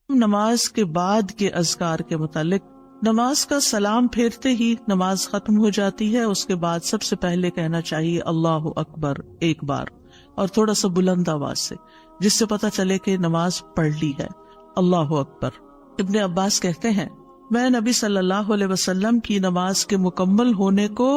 نماز کے بعد کے اذکار کے متعلق، نماز کا سلام پھیرتے ہی نماز ختم ہو جاتی ہے. اس کے بعد سب سے پہلے کہنا چاہیے اللہ اکبر ایک بار، اور تھوڑا سا بلند آواز سے، جس سے پتہ چلے کہ نماز پڑھ لی ہے. اللہ اکبر. ابن عباس کہتے ہیں میں نبی صلی اللہ علیہ وسلم کی نماز کے مکمل ہونے کو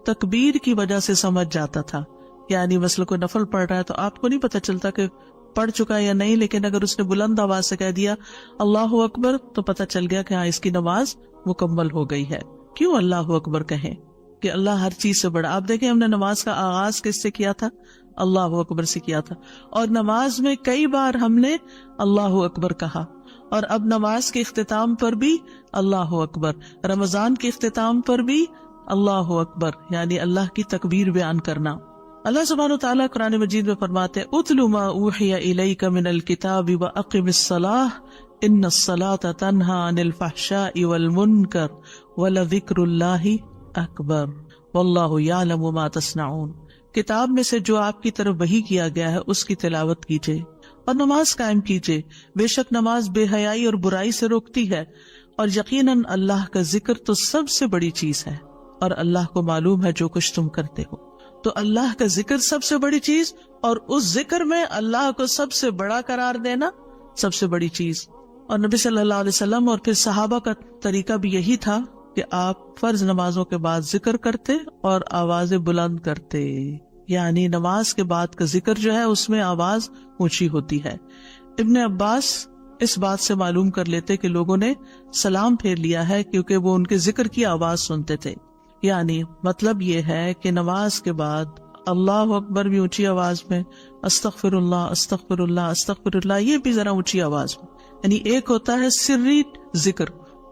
تکبیر کی وجہ سے سمجھ جاتا تھا. یعنی مثلا کوئی نفل پڑھ رہا ہے تو آپ کو نہیں پتہ چلتا کہ پڑھ چکا یا نہیں، لیکن اگر اس نے بلند آواز سے کہہ دیا اللہ اکبر تو پتہ چل گیا کہ ہاں اس کی نماز مکمل ہو گئی ہے. کیوں اللہ اکبر کہیں؟ کہ اللہ ہر چیز سے بڑا. آپ دیکھیں ہم نے نماز کا آغاز کس سے کیا تھا؟ اللہ اکبر سے کیا تھا، اور نماز میں کئی بار ہم نے اللہ اکبر کہا، اور اب نماز کے اختتام پر بھی اللہ اکبر، رمضان کے اختتام پر بھی اللہ اکبر، یعنی اللہ کی تکبیر بیان کرنا. اللہ سبحانہ وتعالیٰ قرآن مجید میں فرماتے ہیں اتل ما اوحی الیک من الکتاب واقم الصلاۃ ان الصلاۃ تنہی عن الفحشاء والمنکر ولذکر اللہ اکبر واللہ یعلم ما تصنعون. کتاب میں سے جو آپ کی طرف وحی کیا گیا ہے اس کی تلاوت کیجیے اور نماز قائم کیجیے. بے شک نماز بے حیائی اور برائی سے روکتی ہے، اور یقیناً اللہ کا ذکر تو سب سے بڑی چیز ہے، اور اللہ کو معلوم ہے جو کچھ تم کرتے ہو. تو اللہ کا ذکر سب سے بڑی چیز، اور اس ذکر میں اللہ کو سب سے بڑا قرار دینا سب سے بڑی چیز. اور نبی صلی اللہ علیہ وسلم اور پھر صحابہ کا طریقہ بھی یہی تھا کہ آپ فرض نمازوں کے بعد ذکر کرتے اور آوازیں بلند کرتے. یعنی نماز کے بعد کا ذکر جو ہے اس میں آواز اونچی ہوتی ہے. ابن عباس اس بات سے معلوم کر لیتے کہ لوگوں نے سلام پھیر لیا ہے کیونکہ وہ ان کے ذکر کی آواز سنتے تھے. یعنی مطلب یہ ہے کہ نماز کے بعد اللہ اکبر بھی اونچی آواز میں، استغفر اللہ استغفر اللہ استغفر اللہ یہ بھی ذرا اونچی آواز میں. یعنی ایک ہوتا ہے سری ذکر،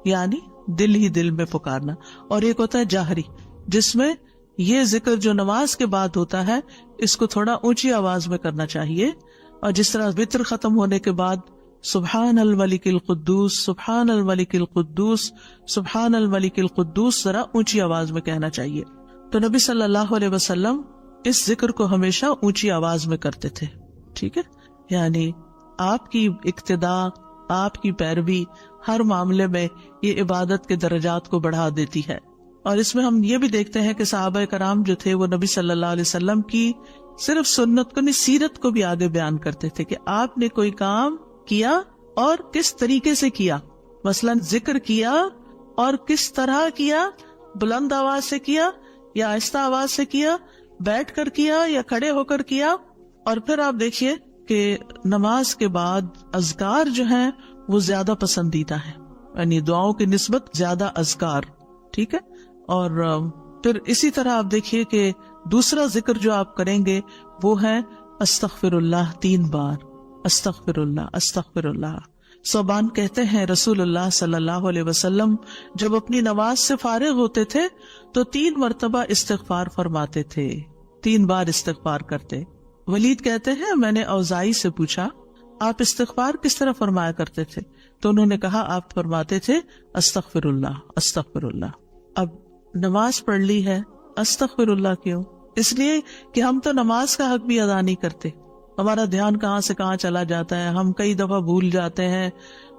یعنی دل ہی دل میں پکارنا، اور ایک ہوتا ہے جاہری، جس میں یہ ذکر جو نماز کے بعد ہوتا ہے اس کو تھوڑا اونچی آواز میں کرنا چاہیے. اور جس طرح وتر ختم ہونے کے بعد سبحان الملک القدوس سبحان الملک القدوس سبحان الملک القدوس ذرا اونچی آواز میں کہنا چاہیے. تو نبی صلی اللہ علیہ وسلم اس ذکر کو ہمیشہ اونچی آواز میں کرتے تھے. ٹھیک ہے، یعنی آپ کی اقتداء، آپ کی پیروی ہر معاملے میں یہ عبادت کے درجات کو بڑھا دیتی ہے. اور اس میں ہم یہ بھی دیکھتے ہیں کہ صحابہ کرام جو تھے وہ نبی صلی اللہ علیہ وسلم کی صرف سنت کو نہیں، سیرت کو بھی آگے بیان کرتے تھے کہ آپ نے کوئی کام کیا اور کس طریقے سے کیا. مثلا ذکر کیا اور کس طرح کیا، بلند آواز سے کیا یا آہستہ آواز سے کیا، بیٹھ کر کیا یا کھڑے ہو کر کیا. اور پھر آپ دیکھیے کہ نماز کے بعد اذکار جو ہیں وہ زیادہ پسندیدہ ہیں، یعنی دعاؤں کی نسبت زیادہ اذکار. ٹھیک ہے، اور پھر اسی طرح آپ دیکھیے کہ دوسرا ذکر جو آپ کریں گے وہ ہے استغفر اللہ 3 بار، استغفر اللہ استغفر اللہ. صوبان کہتے ہیں رسول اللہ صلی اللہ علیہ وسلم جب اپنی نماز سے فارغ ہوتے تھے تو 3 مرتبہ استغفار فرماتے تھے، 3 بار استغفار کرتے. ولید کہتے ہیں میں نے اوزائی سے پوچھا آپ استغفار کس طرح فرمایا کرتے تھے؟ تو انہوں نے کہا آپ فرماتے تھے استغفر اللہ استغفر اللہ. اب نماز پڑھ لی ہے، استغفر اللہ کیوں؟ اس لیے کہ ہم تو نماز کا حق بھی ادا نہیں کرتے. ہمارا دھیان کہاں سے کہاں چلا جاتا ہے، ہم کئی دفعہ بھول جاتے ہیں،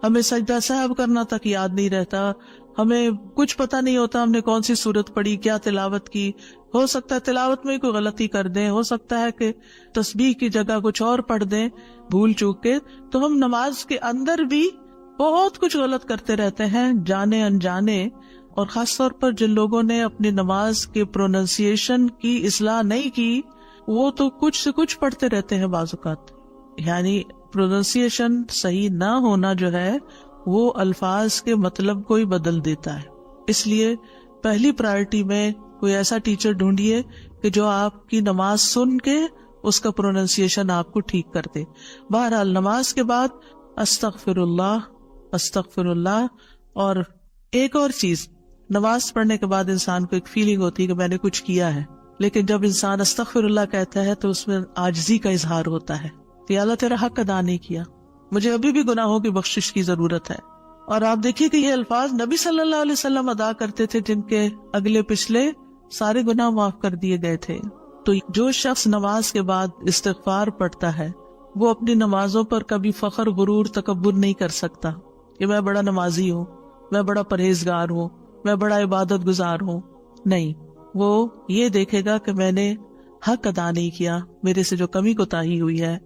ہمیں سجدہ سہو کرنا تک یاد نہیں رہتا، ہمیں کچھ پتہ نہیں ہوتا ہم نے کون سی سورت پڑھی، کیا تلاوت کی. ہو سکتا ہے تلاوت میں کوئی غلطی کر دیں، ہو سکتا ہے کہ تسبیح کی جگہ کچھ اور پڑھ دیں بھول چوک کے. تو ہم نماز کے اندر بھی بہت کچھ غلط کرتے رہتے ہیں جانے انجانے. اور خاص طور پر جن لوگوں نے اپنی نماز کے پروننسیشن کی اصلاح نہیں کی وہ تو کچھ سے کچھ پڑھتے رہتے ہیں بعض اوقات. یعنی پروننسیشن صحیح نہ ہونا جو ہے وہ الفاظ کے مطلب کو ہی بدل دیتا ہے. اس لیے پہلی پرائرٹی میں کوئی ایسا ٹیچر ڈھونڈیے کہ جو آپ کی نماز سن کے اس کا پروننسیشن آپ کو ٹھیک کر دے. بہرحال نماز کے بعد استغفر اللہ استغفر اللہ. اور ایک اور چیز، نماز پڑھنے کے بعد انسان کو ایک فیلنگ ہوتی ہے کہ میں نے کچھ کیا ہے، لیکن جب انسان استغفر اللہ کہتا ہے تو اس میں عاجزی کا اظہار ہوتا ہے کہ اللہ تیرا حق ادا نہیں کیا، مجھے ابھی بھی گناہوں کی بخشش کی ضرورت ہے. اور آپ دیکھیے کہ یہ الفاظ نبی صلی اللہ علیہ وسلم ادا کرتے تھے جن کے اگلے پچھلے سارے گناہ معاف کر دیے گئے تھے. تو جو شخص نماز کے بعد استغفار پڑھتا ہے وہ اپنی نمازوں پر کبھی فخر غرور تکبر نہیں کر سکتا کہ میں بڑا نمازی ہوں، میں بڑا پرہیزگار ہوں، میں بڑا عبادت گزار ہوں. نہیں، وہ یہ دیکھے گا کہ میں نے حق ادا نہیں کیا، میرے سے جو کمی کوتاہی ہوئی ہے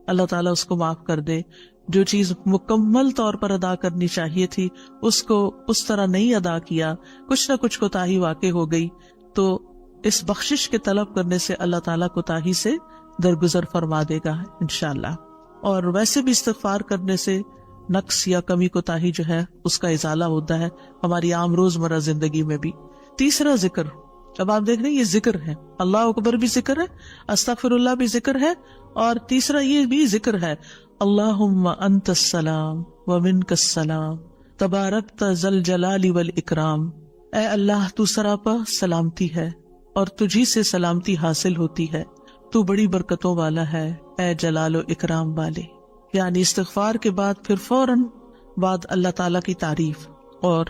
اللہ تعالیٰ اس کو معاف کر دے. جو چیز مکمل طور پر ادا کرنی چاہیے تھی اس کو اس طرح نہیں ادا کیا، کچھ نہ کچھ کوتاہی واقع ہو گئی، تو اس بخشش کے طلب کرنے سے اللہ تعالیٰ کوتاہی سے درگزر فرما دے گا انشاءاللہ. اور ویسے بھی استغفار کرنے سے نقص یا کمی کوتاہی جو ہے اس کا ازالہ ہوتا ہے ہماری عام روزمرہ زندگی میں بھی. تیسرا ذکر، اب آپ دیکھ رہے ہیں یہ ذکر ہے، اللہ اکبر بھی ذکر ہے، استغفر اللہ بھی ذکر ہے، اور تیسرا یہ بھی ذکر ہے، اللہم انت السلام ومنک السلام تبارکت ذی الجلال والاکرام. اے اللہ تو سراپا سلامتی ہے اور تجھی سے سلامتی حاصل ہوتی ہے، تو بڑی برکتوں والا ہے اے جلال و اکرام والے. یعنی استغفار کے بعد پھر فوراً بعد اللہ تعالیٰ کی تعریف اور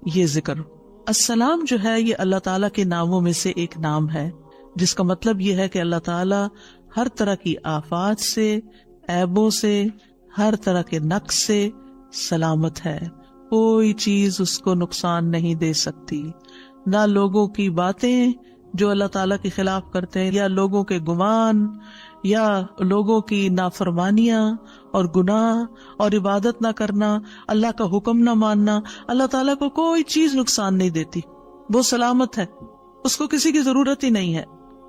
یہ ذکر. السلام جو ہے یہ اللہ تعالیٰ کے ناموں میں سے ایک نام ہے، جس کا مطلب یہ ہے کہ اللہ تعالیٰ ہر طرح کی آفات سے، عیبوں سے، ہر طرح کے نقص سے سلامت ہے. کوئی چیز اس کو نقصان نہیں دے سکتی، نہ لوگوں کی باتیں جو اللہ تعالیٰ کے خلاف کرتے ہیں، یا لوگوں کے گمان، یا لوگوں کی نافرمانیاں اور گناہ اور عبادت نہ کرنا، اللہ کا حکم نہ ماننا. اللہ تعالیٰ کو کوئی چیز نقصان نہیں دیتی، وہ سلامت ہے، اس کو کسی کی ضرورت ہی نہیں ہے.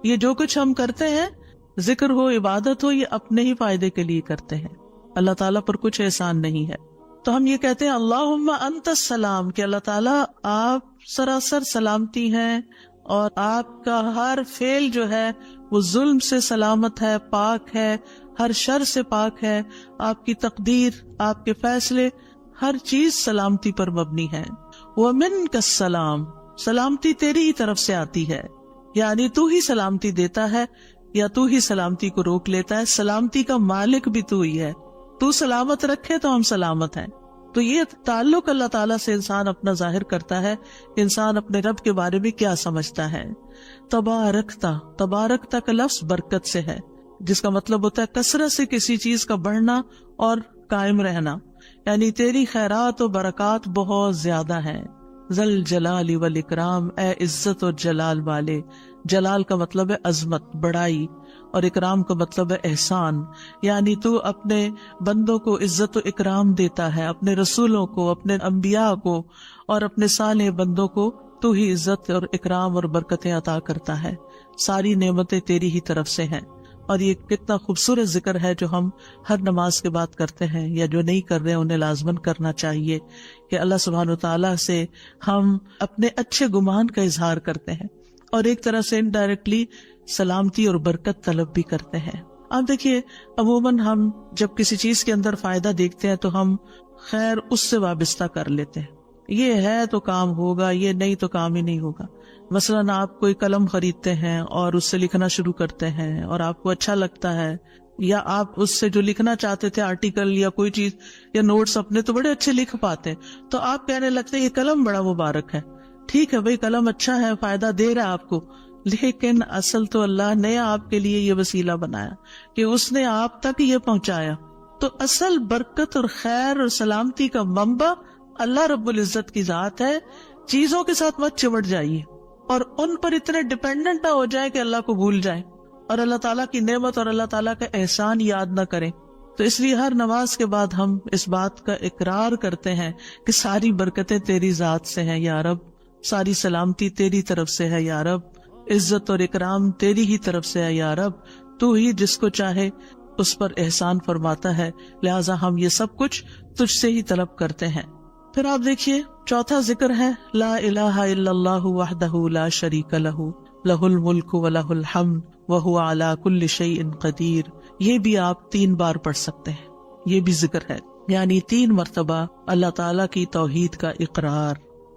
یہ جو کچھ ہم کرتے ہیں، ذکر ہو، عبادت ہو، یہ اپنے ہی فائدے کے لیے کرتے ہیں، اللہ تعالیٰ پر کچھ احسان نہیں ہے. تو ہم یہ کہتے ہیں اللہم انت السلام، کہ اللہ تعالیٰ آپ سراسر سلامتی ہیں اور آپ کا ہر فعل جو ہے وہ ظلم سے سلامت ہے، پاک ہے، ہر شر سے پاک ہے. آپ کی تقدیر، آپ کے فیصلے، ہر چیز سلامتی پر مبنی ہے. وَمِنْكَ السَّلَامُ، سلامتی تیری ہی طرف سے آتی ہے، یعنی تو ہی سلامتی دیتا ہے یا تو ہی سلامتی کو روک لیتا ہے. سلامتی کا مالک بھی تو ہی ہے، تو سلامت رکھے تو ہم سلامت ہیں. تو یہ تعلق اللہ تعالیٰ سے انسان اپنا ظاہر کرتا ہے کہ انسان اپنے رب کے بارے میں کیا سمجھتا ہے. تبارکتا، تبارکتا کا لفظ برکت سے ہے، جس کا مطلب ہوتا ہے کثرت سے کسی چیز کا بڑھنا اور قائم رہنا، یعنی تیری خیرات و برکات بہت زیادہ ہیں. ذل جلال والاکرام، اے عزت اور جلال والے. جلال کا مطلب ہے عظمت، بڑائی، اور اکرام کا مطلب ہے احسان. یعنی تو اپنے بندوں کو عزت و اکرام دیتا ہے، اپنے رسولوں کو، اپنے انبیاء کو اور اپنے صالح بندوں کو تو ہی عزت اور اکرام اور برکتیں عطا کرتا ہے. ساری نعمتیں تیری ہی طرف سے ہیں. اور یہ کتنا خوبصورت ذکر ہے جو ہم ہر نماز کے بعد کرتے ہیں، یا جو نہیں کر رہے انہیں لازماً کرنا چاہیے، کہ اللہ سبحانہ وتعالیٰ سے ہم اپنے اچھے گمان کا اظہار کرتے ہیں اور ایک طرح سے انڈائریکٹلی سلامتی اور برکت طلب بھی کرتے ہیں. آپ دیکھیے عموماً ہم جب کسی چیز کے اندر فائدہ دیکھتے ہیں تو ہم خیر اس سے وابستہ کر لیتے ہیں، یہ ہے تو کام ہوگا، یہ نہیں تو کام ہی نہیں ہوگا. مثلاً آپ کوئی قلم خریدتے ہیں اور اس سے لکھنا شروع کرتے ہیں اور آپ کو اچھا لگتا ہے، یا آپ اس سے جو لکھنا چاہتے تھے آرٹیکل یا کوئی چیز یا نوٹس اپنے تو بڑے اچھے لکھ پاتے ہیں، تو آپ کہنے لگتے ہیں یہ قلم بڑا مبارک ہے. ٹھیک ہے بھئی، قلم اچھا ہے، فائدہ دے رہا ہے آپ کو، لیکن اصل تو اللہ نے آپ کے لیے یہ وسیلہ بنایا کہ اس نے آپ تک یہ پہنچایا. تو اصل برکت اور خیر اور سلامتی کا منبع اللہ رب العزت کی ذات ہے. چیزوں کے ساتھ مت چمٹ جائیے اور ان پر اتنے ڈیپینڈنٹ نہ ہو جائے کہ اللہ کو بھول جائیں اور اللہ تعالیٰ کی نعمت اور اللہ تعالیٰ کا احسان یاد نہ کریں. تو اس لیے ہر نماز کے بعد ہم اس بات کا اقرار کرتے ہیں کہ ساری برکتیں تیری ذات سے ہیں یا رب، ساری سلامتی تیری طرف سے ہے یا رب، عزت اور اکرام تیری ہی طرف سے ہے یا رب، تو ہی جس کو چاہے اس پر احسان فرماتا ہے، لہٰذا ہم یہ سب کچھ تجھ سے ہی طلب کرتے ہیں. پھر آپ دیکھیے چوتھا ذکر ہے لا الہ الا اللہ وحدہ لا شریک لہ لہ الملک ولہ الحمد وہو علی کل شیء قدیر. یہ بھی آپ 3 بار پڑھ سکتے ہیں، یہ بھی ذکر ہے، یعنی 3 مرتبہ اللہ تعالیٰ کی توحید کا اقرار.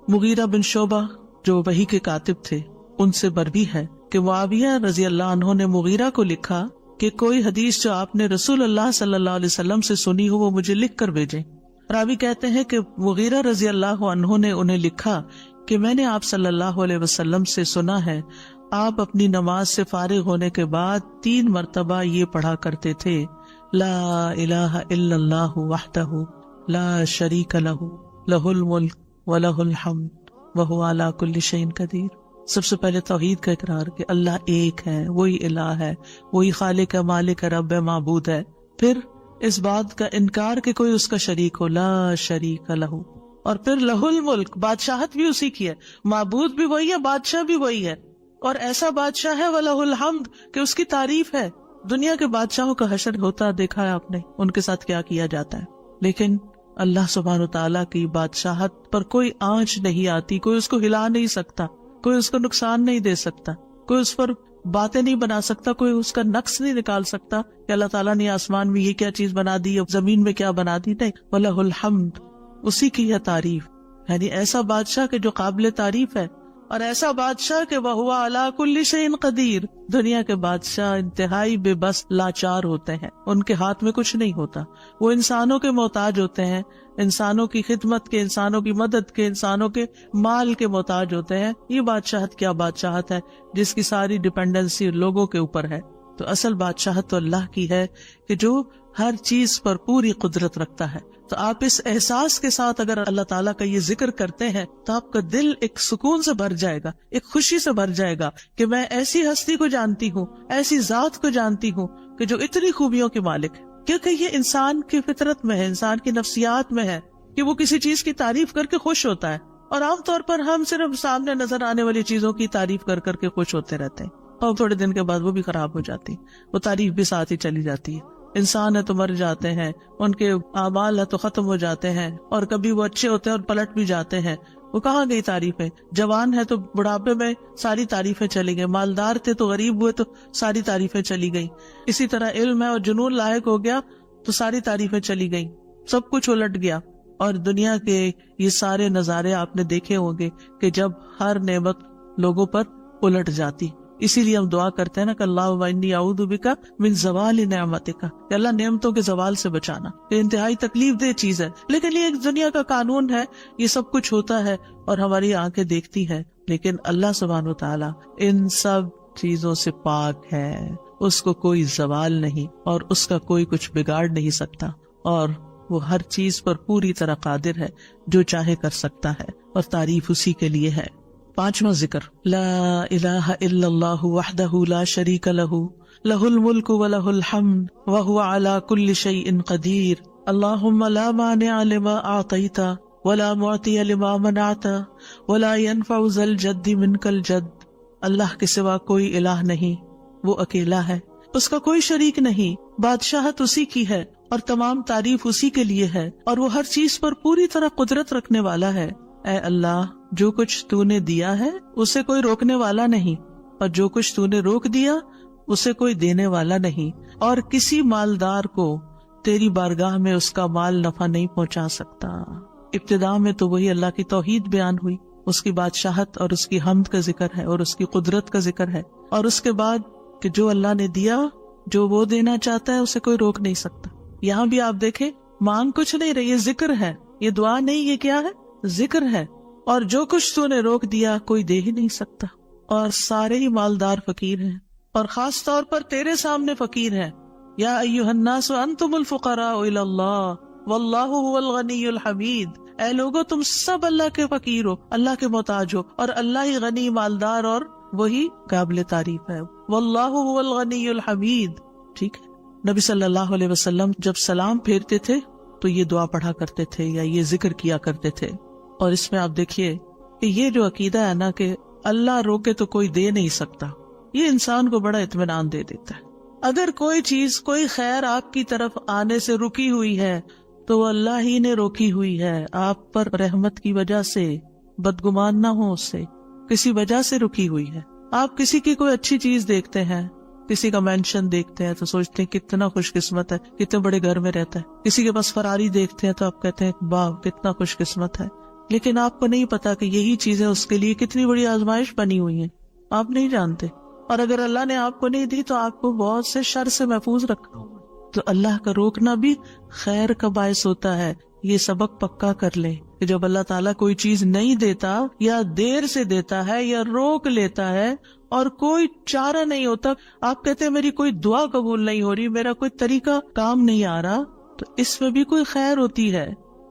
مغیرہ بن شعبہ جو وحی کے کاتب تھے ان سے مروی ہے کہ معاویہ رضی اللہ عنہ نے مغیرہ کو لکھا کہ کوئی حدیث جو آپ نے رسول اللہ صلی اللہ علیہ وسلم سے سنی ہو وہ مجھے لکھ کر بھیجیں. راوی کہتے ہیں کہ مغیرہ رضی اللہ عنہ نے انہیں لکھا کہ میں نے آپ صلی اللہ علیہ وسلم سے سنا ہے آپ اپنی نماز سے فارغ ہونے کے بعد 3 مرتبہ یہ پڑھا کرتے تھے لا الہ الا اللہ وحدہ لا شریک لہ لہ الملک ولہ الحمد وہو علی کل شیء قدیر. سب سے پہلے توحید کا اقرار کہ اللہ ایک ہے، وہی الہ ہے، وہی خالق ہے، مالک ہے، رب ہے، معبود ہے. پھر اس بات کا انکار کہ کوئی اس کا شریک ہو، لا شریک لہ. اور پھر لہ الملک، بادشاہت بھی اسی کی ہے، معبود بھی وہی ہے، بادشاہ بھی وہی ہے، اور ایسا بادشاہ ہے وَلَهُ الْحَمْدُ کہ اس کی تعریف ہے. دنیا کے بادشاہوں کا حشر ہوتا دیکھا ہے آپ نے، ان کے ساتھ کیا کیا جاتا ہے. لیکن اللہ سبحانہ وتعالیٰ کی بادشاہت پر کوئی آنچ نہیں آتی، کوئی اس کو ہلا نہیں سکتا، کوئی اس کو نقصان نہیں دے سکتا، کوئی اس پر باتیں نہیں بنا سکتا، کوئی اس کا نقص نہیں نکال سکتا کہ اللہ تعالیٰ نے آسمان میں یہ کیا چیز بنا دی، زمین میں کیا بنا دی. نہیں، وَلَهُ الْحَمْدُ، اسی کی ہے تعریف. یعنی ایسا بادشاہ کہ جو قابل تعریف ہے، اور ایسا بادشاہ کہ وَهُوَ عَلَى كُلِّ شَيْءٍ قَدِيرٌ. دنیا کے بادشاہ انتہائی بے بس لاچار ہوتے ہیں، ان کے ہاتھ میں کچھ نہیں ہوتا، وہ انسانوں کے محتاج ہوتے ہیں، انسانوں کی خدمت کے، انسانوں کی مدد کے، انسانوں کے مال کے محتاج ہوتے ہیں. یہ بادشاہت کیا بادشاہت ہے جس کی ساری ڈیپینڈنسی لوگوں کے اوپر ہے. تو اصل بادشاہت تو اللہ کی ہے کہ جو ہر چیز پر پوری قدرت رکھتا ہے. تو آپ اس احساس کے ساتھ اگر اللہ تعالیٰ کا یہ ذکر کرتے ہیں تو آپ کا دل ایک سکون سے بھر جائے گا، ایک خوشی سے بھر جائے گا کہ میں ایسی ہستی کو جانتی ہوں، ایسی ذات کو جانتی ہوں کہ جو اتنی خوبیوں کے مالک ہے. کیونکہ یہ انسان کی فطرت میں ہے، انسان کی نفسیات میں ہے کہ وہ کسی چیز کی تعریف کر کے خوش ہوتا ہے. اور عام طور پر ہم صرف سامنے نظر آنے والی چیزوں کی تعریف کر کر کے خوش ہوتے رہتے ہیں، اور تھوڑے دن کے بعد وہ بھی خراب ہو جاتی، وہ تعریف بھی ساتھ ہی چلی جاتی ہے. انسان ہے تو مر جاتے ہیں، ان کے اعمال ہے تو ختم ہو جاتے ہیں، اور کبھی وہ اچھے ہوتے ہیں اور پلٹ بھی جاتے ہیں. وہ کہاں گئی تعریفیں؟ جوان ہے تو بڑھاپے میں ساری تعریفیں چلی گئی، مالدار تھے تو غریب ہوئے تو ساری تعریفیں چلی گئی. اسی طرح علم ہے اور جنون لاحق ہو گیا تو ساری تعریفیں چلی گئی، سب کچھ الٹ گیا. اور دنیا کے یہ سارے نظارے آپ نے دیکھے ہوں گے کہ جب ہر نعمت لوگوں پر الٹ جاتی. اسی لیے ہم دعا کرتے ہیں نا کہ اللہم انی اعوذ بک من زوال نعمتک، کہ اللہ نعمتوں کے زوال سے بچانا. یہ انتہائی تکلیف دہ چیز ہے، لیکن یہ ایک دنیا کا قانون ہے، یہ سب کچھ ہوتا ہے اور ہماری آنکھیں دیکھتی ہیں. لیکن اللہ سبحانہ و تعالی ان سب چیزوں سے پاک ہے، اس کو کوئی زوال نہیں اور اس کا کوئی کچھ بگاڑ نہیں سکتا، اور وہ ہر چیز پر پوری طرح قادر ہے، جو چاہے کر سکتا ہے، اور تعریف اسی کے لیے ہے. پانچواں ذکر، لا الہ الا اللہ وحدہ لا شریک لہ لہ الملک ولہ الحمد وہو علی کل شیء قدیر. اللہم لا مانع لما اعطیت ولا معطی لما منعت ولا ينفع ذا الجد منک الجد. اللہ کے سوا کوئی الہ نہیں، وہ اکیلا ہے، اس کا کوئی شریک نہیں، بادشاہت اسی کی ہے اور تمام تعریف اسی کے لیے ہے، اور وہ ہر چیز پر پوری طرح قدرت رکھنے والا ہے. اے اللہ، جو کچھ تو نے دیا ہے اسے کوئی روکنے والا نہیں، اور جو کچھ تو نے روک دیا اسے کوئی دینے والا نہیں، اور کسی مالدار کو تیری بارگاہ میں اس کا مال نفع نہیں پہنچا سکتا. ابتدا میں تو وہی اللہ کی توحید بیان ہوئی، اس کی بادشاہت اور اس کی حمد کا ذکر ہے اور اس کی قدرت کا ذکر ہے، اور اس کے بعد کہ جو اللہ نے دیا، جو وہ دینا چاہتا ہے اسے کوئی روک نہیں سکتا. یہاں بھی آپ دیکھیں، مانگ کچھ نہیں رہی، یہ ذکر ہے، یہ دعا نہیں، یہ کیا ہے؟ ذکر ہے. اور جو کچھ تو نے روک دیا کوئی دے ہی نہیں سکتا، اور سارے ہی مالدار فقیر ہیں، اور خاص طور پر تیرے سامنے فقیر ہیں. یا ایھا الناس انتم الفقراء الی اللہ واللہ هو الغنی الحمید. اے لوگو، تم سب اللہ کے فقیر ہو، اللہ کے محتاج ہو، اور اللہ ہی غنی، مالدار اور وہی قابل تعریف ہے. واللہ هو الغنی الحمید. ٹھیک ہے. نبی صلی اللہ علیہ وسلم جب سلام پھیرتے تھے تو یہ دعا پڑھا کرتے تھے یا یہ ذکر کیا کرتے تھے. اور اس میں آپ دیکھیے کہ یہ جو عقیدہ ہے نا کہ اللہ روکے تو کوئی دے نہیں سکتا، یہ انسان کو بڑا اطمینان دے دیتا ہے. اگر کوئی چیز، کوئی خیر آپ کی طرف آنے سے رکی ہوئی ہے تو وہ اللہ ہی نے روکی ہوئی ہے، آپ پر رحمت کی وجہ سے. بدگمان نہ ہو اس سے، کسی وجہ سے رکی ہوئی ہے. آپ کسی کی کوئی اچھی چیز دیکھتے ہیں، کسی کا مینشن دیکھتے ہیں تو سوچتے ہیں کتنا خوش قسمت ہے، کتنے بڑے گھر میں رہتا ہے. کسی کے پاس فراری دیکھتے ہیں تو آپ کہتے ہیں واہ کتنا خوش قسمت ہے. لیکن آپ کو نہیں پتا کہ یہی چیزیں اس کے لیے کتنی بڑی آزمائش بنی ہوئی ہیں، آپ نہیں جانتے. اور اگر اللہ نے آپ کو نہیں دی تو آپ کو بہت سے شر سے محفوظ رکھا. تو اللہ کا روکنا بھی خیر کا باعث ہوتا ہے یہ سبق پکا کر لیں کہ جب اللہ تعالیٰ کوئی چیز نہیں دیتا یا دیر سے دیتا ہے یا روک لیتا ہے اور کوئی چارہ نہیں ہوتا، آپ کہتے ہیں میری کوئی دعا قبول نہیں ہو رہی، میرا کوئی طریقہ کام نہیں آ رہا، تو اس میں بھی کوئی خیر ہوتی ہے،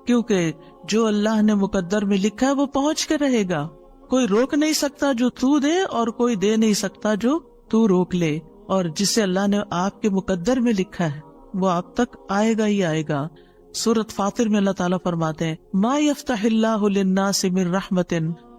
کیونکہ جو اللہ نے مقدر میں لکھا ہے وہ پہنچ کے رہے گا. کوئی روک نہیں سکتا جو تو دے، اور کوئی دے نہیں سکتا جو تو روک لے، اور جسے اللہ نے آپ کے مقدر میں لکھا ہے وہ آپ تک آئے گا ہی آئے گا. سورۃ فاطر میں اللہ تعالیٰ فرماتے ہیں ما یفتح اللہ للناس من رحمت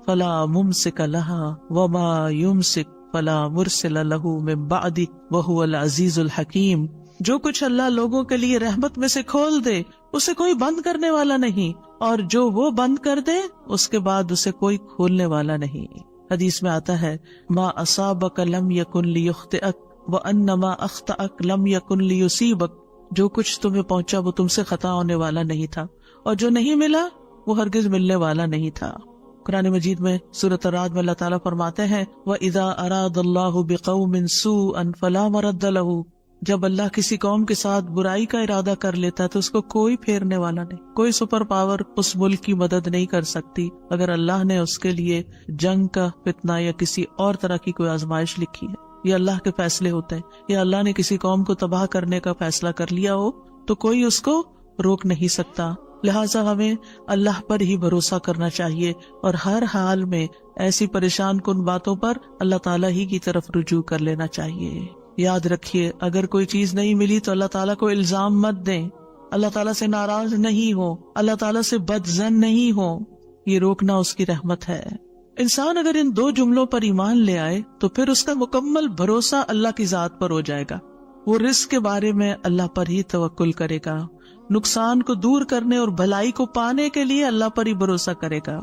فلا ممسک لها وما یمسک فلا مرسل له من بعدہ وہو العزیز الحکیم. جو کچھ اللہ لوگوں کے لیے رحمت میں سے کھول دے اسے کوئی بند کرنے والا نہیں، اور جو وہ بند کر دے اس کے بعد اسے کوئی کھولنے والا نہیں. حدیث میں آتا ہے ما اصابک لم یکن لیخطئک وان ما اخطأک لم یکن لیصیبک. جو کچھ تمہیں پہنچا وہ تم سے خطا ہونے والا نہیں تھا، اور جو نہیں ملا وہ ہرگز ملنے والا نہیں تھا. قرآن مجید میں سورۃ الرعد میں اللہ تعالیٰ فرماتے ہیں وَإِذَا أَرَادَ اللَّهُ بِقَوْمٍ سُوءًا فَلَا مَرَدَّ لَهُ. جب اللہ کسی قوم کے ساتھ برائی کا ارادہ کر لیتا ہے تو اس کو کوئی پھیرنے والا نہیں، کوئی سپر پاور اس ملک کی مدد نہیں کر سکتی اگر اللہ نے اس کے لیے جنگ کا فتنہ یا کسی اور طرح کی کوئی آزمائش لکھی ہے. یہ اللہ کے فیصلے ہوتے ہیں، یا اللہ نے کسی قوم کو تباہ کرنے کا فیصلہ کر لیا ہو تو کوئی اس کو روک نہیں سکتا. لہٰذا ہمیں اللہ پر ہی بھروسہ کرنا چاہیے، اور ہر حال میں ایسی پریشان کن باتوں پر اللہ تعالیٰ ہی کی طرف رجوع کر لینا چاہیے. یاد رکھیے اگر کوئی چیز نہیں ملی تو اللہ تعالیٰ کو الزام مت دیں، اللہ تعالیٰ سے ناراض نہیں ہو، اللہ تعالیٰ سے بدظن نہیں ہو. یہ روکنا اس کی رحمت ہے. انسان اگر ان دو جملوں پر ایمان لے آئے تو پھر اس کا مکمل بھروسہ اللہ کی ذات پر ہو جائے گا. وہ رزق کے بارے میں اللہ پر ہی توکل کرے گا، نقصان کو دور کرنے اور بھلائی کو پانے کے لیے اللہ پر ہی بھروسہ کرے گا.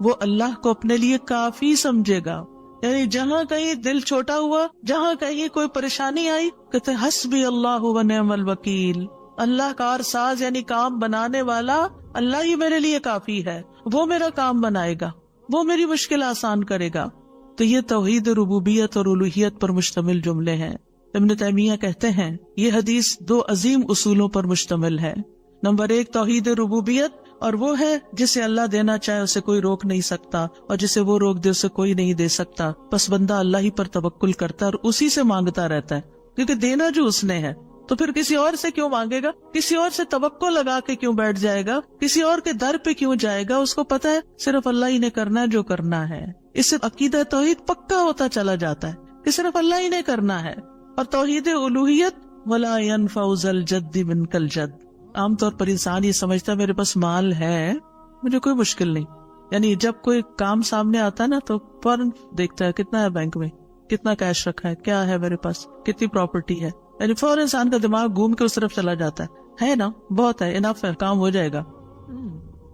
وہ اللہ کو اپنے لیے کافی سمجھے گا. یعنی جہاں کہیں دل چھوٹا ہوا، جہاں کہیں کوئی پریشانی آئی، کہتے حسبی اللہ و نعم الوکیل. اللہ کار ساز یعنی کام بنانے والا اللہ ہی میرے لیے کافی ہے، وہ میرا کام بنائے گا، وہ میری مشکل آسان کرے گا. تو یہ توحید ربوبیت اور الوہیت پر مشتمل جملے ہیں. ابن تیمیہ کہتے ہیں یہ حدیث دو عظیم اصولوں پر مشتمل ہے. نمبر 1 توحید ربوبیت، اور وہ ہے جسے اللہ دینا چاہے اسے کوئی روک نہیں سکتا، اور جسے وہ روک دے اسے کوئی نہیں دے سکتا. بس بندہ اللہ ہی پر توکل کرتا ہے اور اسی سے مانگتا رہتا ہے، کیونکہ دینا جو اس نے ہے تو پھر کسی اور سے کیوں مانگے گا، کسی اور سے توقع لگا کے کیوں بیٹھ جائے گا، کسی اور کے در پہ کیوں جائے گا. اس کو پتا ہے صرف اللہ ہی نے کرنا ہے جو کرنا ہے. اس سے عقیدہ توحید پکا ہوتا چلا جاتا ہے کہ صرف اللہ ہی نے کرنا ہے. اور توحید الوہیت ولا ينفع ذا الجد منک الجد. عام طور پر انسان یہ سمجھتا ہے میرے پاس مال ہے مجھے کوئی مشکل نہیں، یعنی جب کوئی کام سامنے آتا ہے نا تو فوراً دیکھتا ہے کتنا ہے بینک میں، کتنا کیش رکھا ہے، کیا ہے میرے پاس، کتنی پراپرٹی ہے. یعنی فوراً انسان کا دماغ گھوم کے اس طرف چلا جاتا ہے نا بہت ہے، انف ہے، کام ہو جائے گا.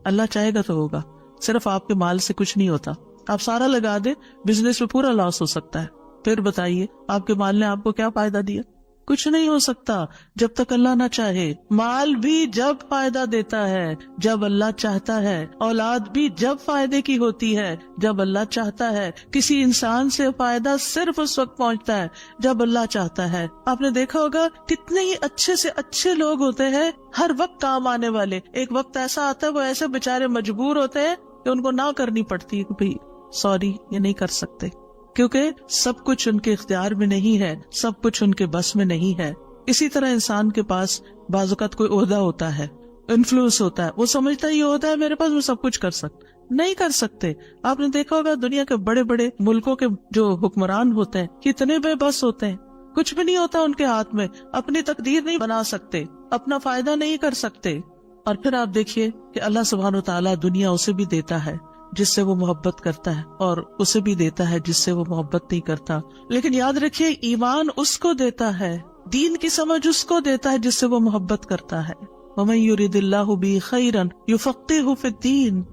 اللہ چاہے گا تو ہوگا. صرف آپ کے مال سے کچھ نہیں ہوتا. آپ سارا لگا دیں بزنس میں پورا لاس ہو سکتا ہے. پھر بتائیے آپ کے مال نے آپ کو کیا فائدہ دیا؟ کچھ نہیں ہو سکتا جب تک اللہ نہ چاہے. مال بھی جب فائدہ دیتا ہے جب اللہ چاہتا ہے، اولاد بھی جب فائدے کی ہوتی ہے جب اللہ چاہتا ہے. کسی انسان سے فائدہ صرف اس وقت پہنچتا ہے جب اللہ چاہتا ہے. آپ نے دیکھا ہوگا کتنے ہی اچھے سے اچھے لوگ ہوتے ہیں ہر وقت کام آنے والے. ایک وقت ایسا آتا ہے وہ ایسے بےچارے مجبور ہوتے ہیں کہ ان کو نہ کرنی پڑتی ہے کہ سوری یہ نہیں کر سکتے، کیونکہ سب کچھ ان کے اختیار میں نہیں ہے، سب کچھ ان کے بس میں نہیں ہے. اسی طرح انسان کے پاس بعض اوقات کوئی عہدہ ہوتا ہے، انفلوئنس ہوتا ہے، وہ سمجھتا ہے یہ عہدہ ہے میرے پاس میں سب کچھ کر سکتا. نہیں کر سکتے. آپ نے دیکھا ہوگا دنیا کے بڑے بڑے ملکوں کے جو حکمران ہوتے ہیں کتنے بے بس ہوتے ہیں، کچھ بھی نہیں ہوتا ان کے ہاتھ میں، اپنی تقدیر نہیں بنا سکتے، اپنا فائدہ نہیں کر سکتے. اور پھر آپ دیکھیے کہ اللہ سبحانہ و تعالیٰ دنیا اسے بھی دیتا ہے جس سے وہ محبت کرتا ہے، اور اسے بھی دیتا ہے جس سے وہ محبت نہیں کرتا. لیکن یاد رکھیے ایمان اس کو دیتا ہے، دین کی سمجھ اس کو دیتا ہے جس سے وہ محبت کرتا ہے. وَمَن يُرِدِ اللَّهُ بِهِ خَيْرًا يُفَقِّهْهُ فِي الدِّينِ.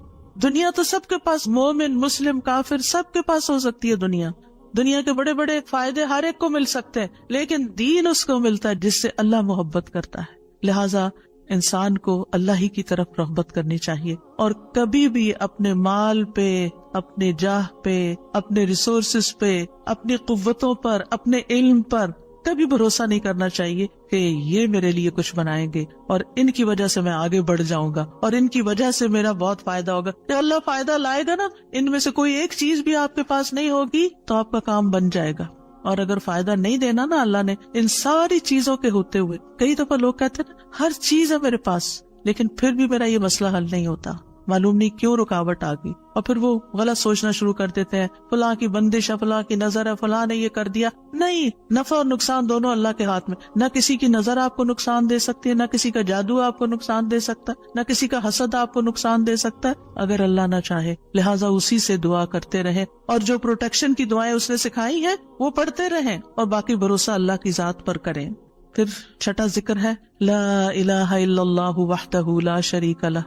دنیا تو سب کے پاس، مومن مسلم کافر سب کے پاس ہو سکتی ہے. دنیا کے بڑے بڑے فائدے ہر ایک کو مل سکتے ہیں، لیکن دین اس کو ملتا ہے جس سے اللہ محبت کرتا ہے. لہٰذا انسان کو اللہ ہی کی طرف رغبت کرنی چاہیے، اور کبھی بھی اپنے مال پہ، اپنے جاہ پہ، اپنے ریسورسز پہ، اپنی قوتوں پر، اپنے علم پر کبھی بھروسہ نہیں کرنا چاہیے کہ یہ میرے لیے کچھ بنائیں گے اور ان کی وجہ سے میں آگے بڑھ جاؤں گا اور ان کی وجہ سے میرا بہت فائدہ ہوگا. کہ اللہ فائدہ لائے گا نا, ان میں سے کوئی ایک چیز بھی آپ کے پاس نہیں ہوگی تو آپ کا کام بن جائے گا. اور اگر فائدہ نہیں دینا نا اللہ نے ان ساری چیزوں کے ہوتے ہوئے, کئی دفعہ لوگ کہتے ہیں ہر چیز ہے میرے پاس لیکن پھر بھی میرا یہ مسئلہ حل نہیں ہوتا, معلوم نہیں کیوں رکاوٹ آ گئی, اور پھر وہ غلط سوچنا شروع کر دیتے ہیں فلاں کی بندش ہے, فلاں کی نظر ہے, فلاں نے یہ کر دیا. نہیں, نفع اور نقصان دونوں اللہ کے ہاتھ میں. نہ کسی کی نظر آپ کو نقصان دے سکتی ہے, نہ کسی کا جادو آپ کو نقصان دے سکتا ہے, نہ کسی کا حسد آپ کو نقصان دے سکتا ہے اگر اللہ نہ چاہے. لہٰذا اسی سے دعا کرتے رہیں اور جو پروٹیکشن کی دعائیں اس نے سکھائی ہیں وہ پڑھتے رہیں اور باقی بھروسہ اللہ کی ذات پر کریں. پھر چھٹا ذکر ہے لا الہ الا اللہ وحدہ لا شریک لہ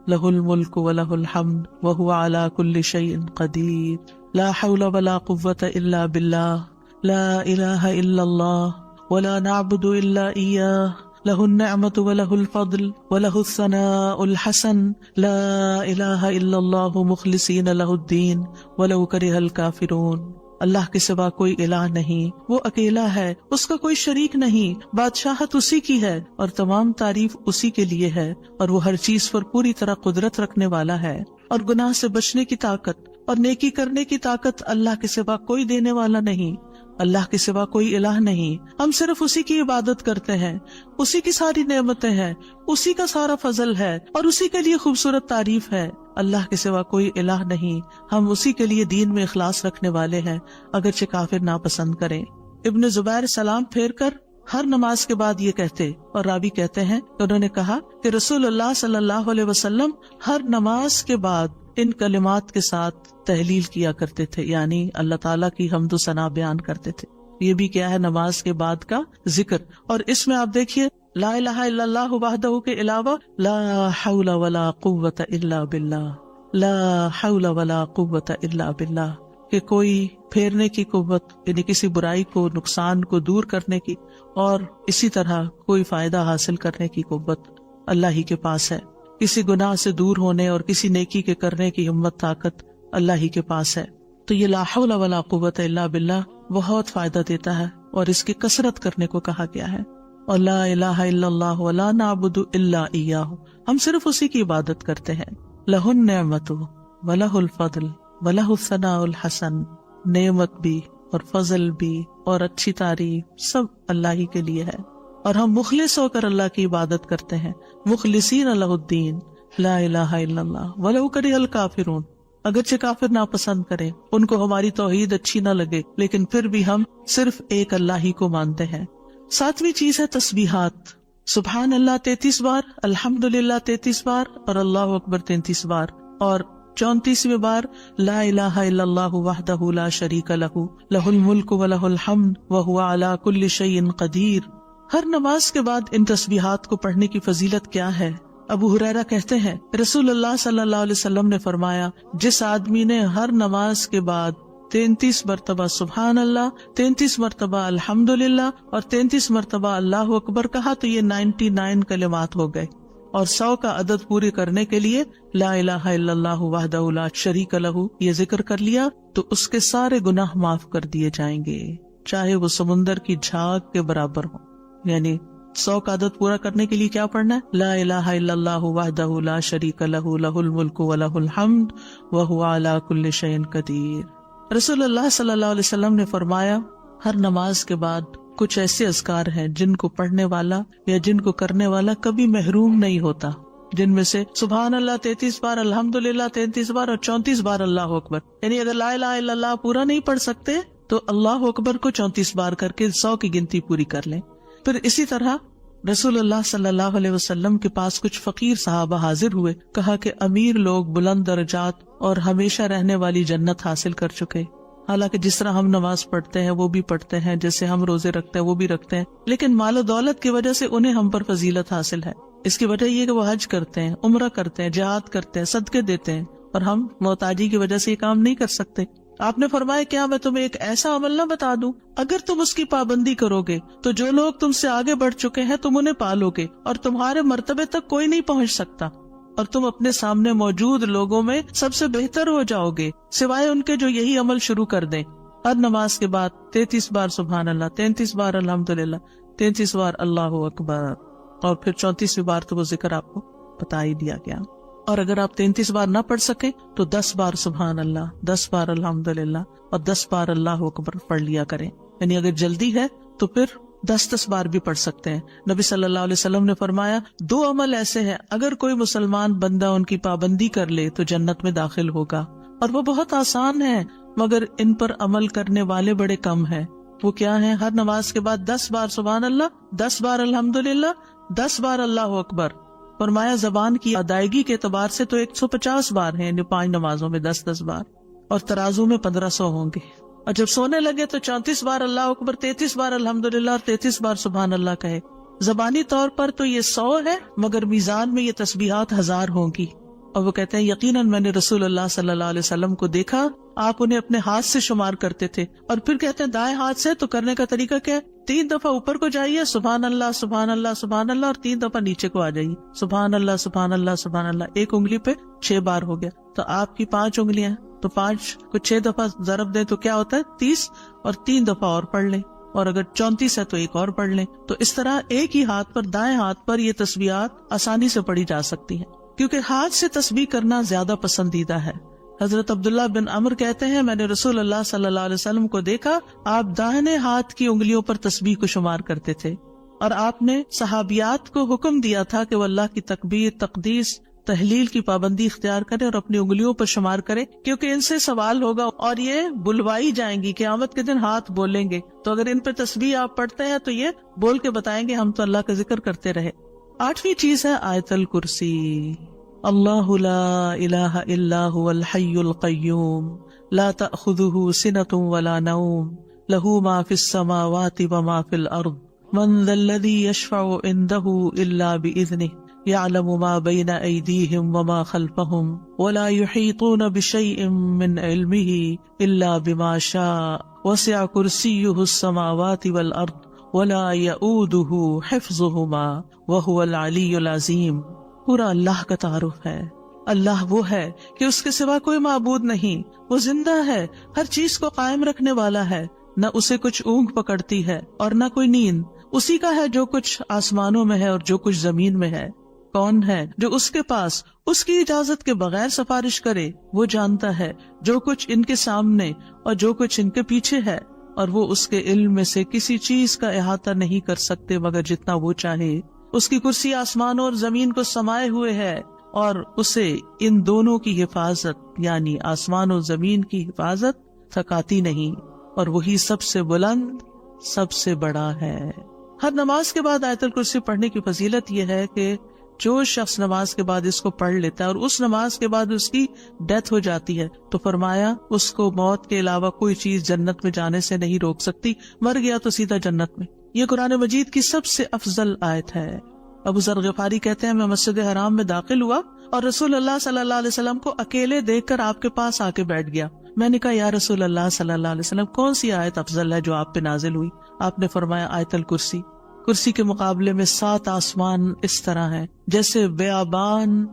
لہ الملک ولہ الحمد وہو علی کل شیء قدیر لا حول ولا قوة الا باللہ لا الہ الا اللہ ولا نعبد الا ایاہ لہ النعمت ولہ الفضل ولہ الثناء الحسن لا الہ الا اللہ مخلصین لہ الدین ولو کرہ الکافرون. اللہ کے سوا کوئی الہ نہیں, وہ اکیلا ہے, اس کا کوئی شریک نہیں, بادشاہت اسی کی ہے اور تمام تعریف اسی کے لیے ہے, اور وہ ہر چیز پر پوری طرح قدرت رکھنے والا ہے. اور گناہ سے بچنے کی طاقت اور نیکی کرنے کی طاقت اللہ کے سوا کوئی دینے والا نہیں, اللہ کے سوا کوئی الہ نہیں. ہم صرف اسی کی عبادت کرتے ہیں, اسی کی ساری نعمتیں ہیں, اسی کا سارا فضل ہے اور اسی کے لیے خوبصورت تعریف ہے. اللہ کے سوا کوئی الہ نہیں, ہم اسی کے لیے دین میں اخلاص رکھنے والے ہیں اگرچہ کافر ناپسند کریں. ابن زبیر سلام پھیر کر ہر نماز کے بعد یہ کہتے, اور راوی کہتے ہیں کہ انہوں نے کہا کہ رسول اللہ صلی اللہ علیہ وسلم ہر نماز کے بعد ان کلمات کے ساتھ تحلیل کیا کرتے تھے, یعنی اللہ تعالیٰ کی حمد و ثنا بیان کرتے تھے. یہ بھی کیا ہے نماز کے بعد کا ذکر. اور اس میں آپ دیکھیے لا الہ الا اللہ وحدہ کے علاوہ لا حول ولا قوت الا باللہ, لا حول ولا قوت الا باللہ, کہ کوئی پھیرنے کی قوت یعنی کسی برائی کو نقصان کو دور کرنے کی اور اسی طرح کوئی فائدہ حاصل کرنے کی قوت اللہ ہی کے پاس ہے. کسی گناہ سے دور ہونے اور کسی نیکی کے کرنے کی ہمت طاقت اللہ ہی کے پاس ہے. تو یہ لا حول ولا قوت الا باللہ بہت فائدہ دیتا ہے اور اس کی کثرت کرنے کو کہا گیا ہے. اور لا الہ الا اللہ ولا نعبد الا ایاہ, ہم صرف اسی کی عبادت کرتے ہیں. لہ النعمت ولہ الفضل ولہ الثناء الحسن, نعمت بھی اور فضل بھی اور اچھی تعریف سب اللہ ہی کے لیے ہے, اور ہم مخلص ہو کر اللہ کی عبادت کرتے ہیں. مخلصین لہ الدین لا الہ الا اللہ ولو کرہ الکافرون, اگرچہ کافر ناپسند کریں, ان کو ہماری توحید اچھی نہ لگے, لیکن پھر بھی ہم صرف ایک اللہ ہی کو مانتے ہیں. ساتویں چیز ہے تسبیحات. سبحان اللہ 33 بار, الحمدللہ 33 بار اور اللہ اکبر 33 بار, اور 34ویں بار لا الہ الا اللہ وحدہ لا شریک لہ لہ الملک ولہ الحمد وہو علی کل شیء قدیر. ہر نماز کے بعد ان تسبیحات کو پڑھنے کی فضیلت کیا ہے؟ ابو ہریرہ کہتے ہیں رسول اللہ صلی اللہ علیہ وسلم نے فرمایا, جس آدمی نے ہر نماز کے بعد 33 مرتبہ سبحان اللہ, 33 مرتبہ الحمدللہ اور 33 مرتبہ اللہ اکبر کہا تو یہ 99 کلمات ہو گئے. اور 100 کا عدد پورے کرنے کے لیے لا الہ الا اللہ وحدہ لا شریک لہ یہ ذکر کر لیا تو اس کے سارے گناہ معاف کر دیے جائیں گے, چاہے وہ سمندر کی جھاگ کے برابر ہو. یعنی 100 کا عدد پورا کرنے کے لیے کیا پڑھنا ہے؟ لا الہ الا اللہ وحدہ لا شریک لہ لہ الملک ولہ الحمد وہو علی کل شیء قدیر. رسول اللہ صلی اللہ علیہ وسلم نے فرمایا ہر نماز کے بعد کچھ ایسے اذکار ہیں جن کو پڑھنے والا یا جن کو کرنے والا کبھی محروم نہیں ہوتا, جن میں سے سبحان اللہ 33 بار, الحمدللہ 33 بار اور 34 بار اللہ اکبر. یعنی اگر لا الہ الا اللہ پورا نہیں پڑھ سکتے تو اللہ اکبر کو 34 بار کر کے 100 کی گنتی پوری کر لیں. پھر اسی طرح رسول اللہ صلی اللہ علیہ وسلم کے پاس کچھ فقیر صحابہ حاضر ہوئے, کہا کہ امیر لوگ بلند درجات اور ہمیشہ رہنے والی جنت حاصل کر چکے. حالانکہ جس طرح ہم نماز پڑھتے ہیں وہ بھی پڑھتے ہیں, جیسے ہم روزے رکھتے ہیں وہ بھی رکھتے ہیں, لیکن مال و دولت کی وجہ سے انہیں ہم پر فضیلت حاصل ہے. اس کی وجہ یہ کہ وہ حج کرتے ہیں, عمرہ کرتے ہیں, جہاد کرتے ہیں, صدقے دیتے ہیں, اور ہم محتاجی کی وجہ سے یہ کام نہیں کر سکتے. آپ نے فرمایا کیا میں تمہیں ایک ایسا عمل نہ بتا دوں, اگر تم اس کی پابندی کرو گے تو جو لوگ تم سے آگے بڑھ چکے ہیں تم انہیں پالو گے اور تمہارے مرتبے تک کوئی نہیں پہنچ سکتا, اور تم اپنے سامنے موجود لوگوں میں سب سے بہتر ہو جاؤ گے سوائے ان کے جو یہی عمل شروع کر دیں. ہر نماز کے بعد 33 بار سبحان اللہ، 33 بار الحمدللہ، 33 بار اللہ اکبر، اور پھر 34ویں بار تو وہ ذکر آپ کو بتا ہی دیا گیا۔ اور اگر آپ 33 بار نہ پڑھ سکیں تو 10 بار سبحان اللہ، 10 بار الحمدللہ اور 10 بار اللہ اکبر پڑھ لیا کریں۔ یعنی اگر جلدی ہے تو پھر 10 بار بھی پڑھ سکتے ہیں۔ نبی صلی اللہ علیہ وسلم نے فرمایا 2 عمل ایسے ہیں اگر کوئی مسلمان بندہ ان کی پابندی کر لے تو جنت میں داخل ہوگا، اور وہ بہت آسان ہے مگر ان پر عمل کرنے والے بڑے کم ہیں۔ وہ کیا ہیں؟ ہر نماز کے بعد 10 بار سبحان اللہ، 10 بار الحمدللہ، 10 بار اللہ اکبر۔ فرمایا زبان کی ادائیگی کے اعتبار سے تو 150 بار ہیں، یعنی 5 نمازوں میں 10 بار، اور ترازو میں 1500 ہوں گے۔ اور جب سونے لگے تو 34 بار اللہ اکبر، 33 بار الحمدللہ اور 33 بار سبحان اللہ کہے۔ زبانی طور پر تو یہ 100 ہے مگر میزان میں یہ تسبیحات 1000 ہوں گی۔ اور وہ کہتے ہیں یقیناً میں نے رسول اللہ صلی اللہ علیہ وسلم کو دیکھا، آپ انہیں اپنے ہاتھ سے شمار کرتے تھے۔ اور پھر کہتے ہیں دائیں ہاتھ سے تو کرنے کا طریقہ کیا ہے؟ 3 دفعہ اوپر کو جائیے سبحان اللہ سبحان اللہ سبحان اللہ، اور 3 دفعہ نیچے کو آ جائیے سبحان اللہ سبحان اللہ سبحان اللہ۔ ایک انگلی پہ 6 بار ہو گیا، تو آپ کی 5 انگلیاں تو 5 کو 6 دفعہ ضرب دیں تو کیا ہوتا ہے؟ 30، اور 3 دفعہ اور پڑھ لیں، اور اگر 34 ہے تو ایک اور پڑھ لیں۔ تو اس طرح ایک ہی ہاتھ پر، دائیں ہاتھ پر یہ تسبیحات آسانی سے پڑھی جا سکتی ہیں، کیونکہ ہاتھ سے تسبیح کرنا زیادہ پسندیدہ ہے۔ حضرت عبداللہ بن عمر کہتے ہیں میں نے رسول اللہ صلی اللہ علیہ وسلم کو دیکھا، آپ داہنے ہاتھ کی انگلیوں پر تسبیح کو شمار کرتے تھے، اور آپ نے صحابیات کو حکم دیا تھا کہ وہ اللہ کی تکبیر، تقدیس، تحلیل کی پابندی اختیار کریں اور اپنی انگلیوں پر شمار کریں، کیونکہ ان سے سوال ہوگا اور یہ بلوائی جائیں گی، قیامت کے دن ہاتھ بولیں گے۔ تو اگر ان پہ تسبیح آپ پڑھتے ہیں تو یہ بول کے بتائیں گے ہم تو اللہ کا ذکر کرتے رہے۔ 8ویں چیز ہے آیت الکرسی۔ اللہ لا الہ الا هو الحی القیوم لا تأخذہ سنۃ ولا نوم لہ ما فی السماوات وما فی الارض من ذا الذی یشفع عنده الا بإذنہ يعلم ما بين أيديهم وما خلفهم ولا يحيطون بشيء من علمه إلا بما شاء وسع كرسيه السماوات والأرض ولا يؤوده حفظهما وهو العلي العظيم۔ پورا اللہ کا تعارف ہے۔ اللہ وہ ہے کہ اس کے سوا کوئی معبود نہیں، وہ زندہ ہے، ہر چیز کو قائم رکھنے والا ہے، نہ اسے کچھ اونگ پکڑتی ہے اور نہ کوئی نیند، اسی کا ہے جو کچھ آسمانوں میں ہے اور جو کچھ زمین میں ہے۔ کون ہے جو اس کے پاس اس کی اجازت کے بغیر سفارش کرے؟ وہ جانتا ہے جو کچھ ان کے سامنے اور جو کچھ ان کے پیچھے ہے، اور وہ اس کے علم میں سے کسی چیز کا احاطہ نہیں کر سکتے مگر جتنا وہ چاہے۔ اس کی کرسی آسمانوں اور زمین کو سمائے ہوئے ہے، اور اسے ان دونوں کی حفاظت یعنی آسمان و زمین کی حفاظت تھکاتی نہیں، اور وہی سب سے بلند، سب سے بڑا ہے۔ ہر نماز کے بعد آیت الکرسی پڑھنے کی فضیلت یہ ہے کہ جو شخص نماز کے بعد اس کو پڑھ لیتا ہے اور اس نماز کے بعد اس کی ڈیتھ ہو جاتی ہے تو فرمایا اس کو موت کے علاوہ کوئی چیز جنت میں جانے سے نہیں روک سکتی، مر گیا تو سیدھا جنت میں۔ یہ قرآن مجید کی سب سے افضل آیت ہے۔ ابو ذر غفاری کہتے ہیں میں مسجد حرام میں داخل ہوا اور رسول اللہ صلی اللہ علیہ وسلم کو اکیلے دیکھ کر آپ کے پاس آ کے بیٹھ گیا۔ میں نے کہا یا رسول اللہ صلی اللہ علیہ وسلم کون سی آیت افضل ہے جو آپ پہ نازل ہوئی؟ آپ نے فرمایا آیت الکرسی۔ کرسی کے مقابلے میں 7 آسمان اس طرح ہیں جیسے بیابان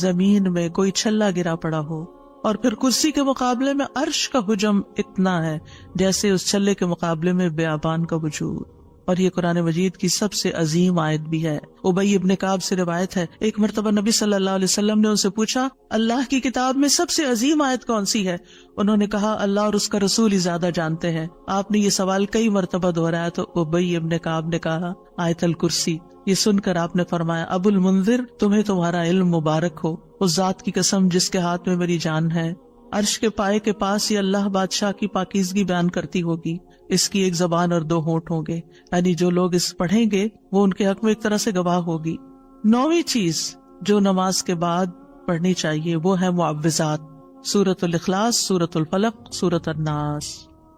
زمین میں کوئی چھلا گرا پڑا ہو، اور پھر کرسی کے مقابلے میں عرش کا حجم اتنا ہے جیسے اس چھلے کے مقابلے میں بیابان کا وجود۔ اور یہ قرآن مجید کی سب سے عظیم آیت بھی ہے۔ ابی ابن کعب سے روایت ہے ایک مرتبہ نبی صلی اللہ علیہ وسلم نے ان سے پوچھا اللہ کی کتاب میں سب سے عظیم آیت کون سی ہے؟ انہوں نے کہا اللہ اور اس کا رسول ہی زیادہ جانتے ہیں۔ آپ نے یہ سوال کئی مرتبہ دہرایا تو ابی ابن کعب نے کہا آیت الکرسی۔ یہ سن کر آپ نے فرمایا ابو المنذر تمہیں تمہارا علم مبارک ہو، اس ذات کی قسم جس کے ہاتھ میں میری جان ہے، عرش کے پائے کے پاس یہ اللہ بادشاہ کی پاکیزگی بیان کرتی ہوگی، اس کی ایک زبان اور 2 ہونٹ ہوں گے، یعنی جو لوگ اس پڑھیں گے وہ ان کے حق میں ایک طرح سے گواہ ہوگی۔ 9ویں چیز جو نماز کے بعد پڑھنی چاہیے وہ ہے معوذات، سورۃ الاخلاص، سورۃ الفلق، سورۃ الناس۔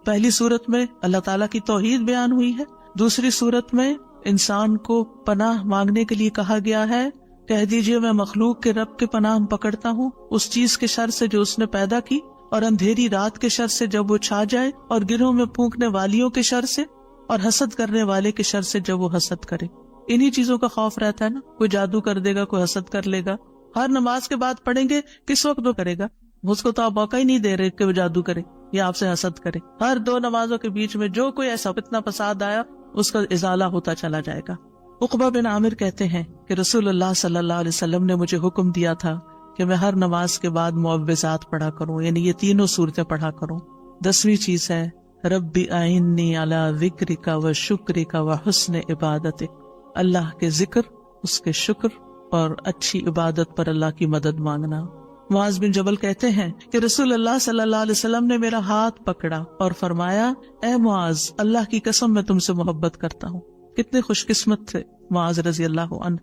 پہلی سورت میں اللہ تعالیٰ کی توحید بیان ہوئی ہے، دوسری سورت میں انسان کو پناہ مانگنے کے لیے کہا گیا ہے، کہہ دیجئے میں مخلوق کے رب کے پناہ پکڑتا ہوں اس چیز کے شر سے جو اس نے پیدا کی، اور اندھیری رات کے شر سے جب وہ چھا جائے، اور گرہوں میں پھونکنے والیوں کے شر سے، اور حسد کرنے والے کے شر سے جب وہ حسد کرے۔ انہی چیزوں کا خوف رہتا ہے نا، کوئی جادو کر دے گا، کوئی حسد کر لے گا۔ ہر نماز کے بعد پڑھیں گے، کس وقت وہ کرے گا؟ اس کو تو آپ موقع ہی نہیں دے رہے کہ وہ جادو کرے یہ آپ سے حسد کرے. ہر 2 نمازوں کے بیچ میں جو کوئی ایسا فتنہ فساد آیا اس کا ازالہ ہوتا چلا جائے گا. عقبہ بن عامر کہتے ہیں کہ رسول اللہ صلی اللہ علیہ وسلم نے مجھے حکم دیا تھا کہ میں ہر نماز کے بعد معوذات پڑھا کروں، یعنی یہ تینوں صورتیں پڑھا کروں. 10ویں چیز ہے ربی اعنی علی ذکرک و شکرک و حسن عبادتک، اللہ کے ذکر، اس کے شکر اور اچھی عبادت پر اللہ کی مدد مانگنا. معاذ بن جبل کہتے ہیں کہ رسول اللہ صلی اللہ علیہ وسلم نے میرا ہاتھ پکڑا اور فرمایا اے معاذ، اللہ کی قسم میں تم سے محبت کرتا ہوں. کتنے خوش قسمت تھے معاذ رضی اللہ عنہ.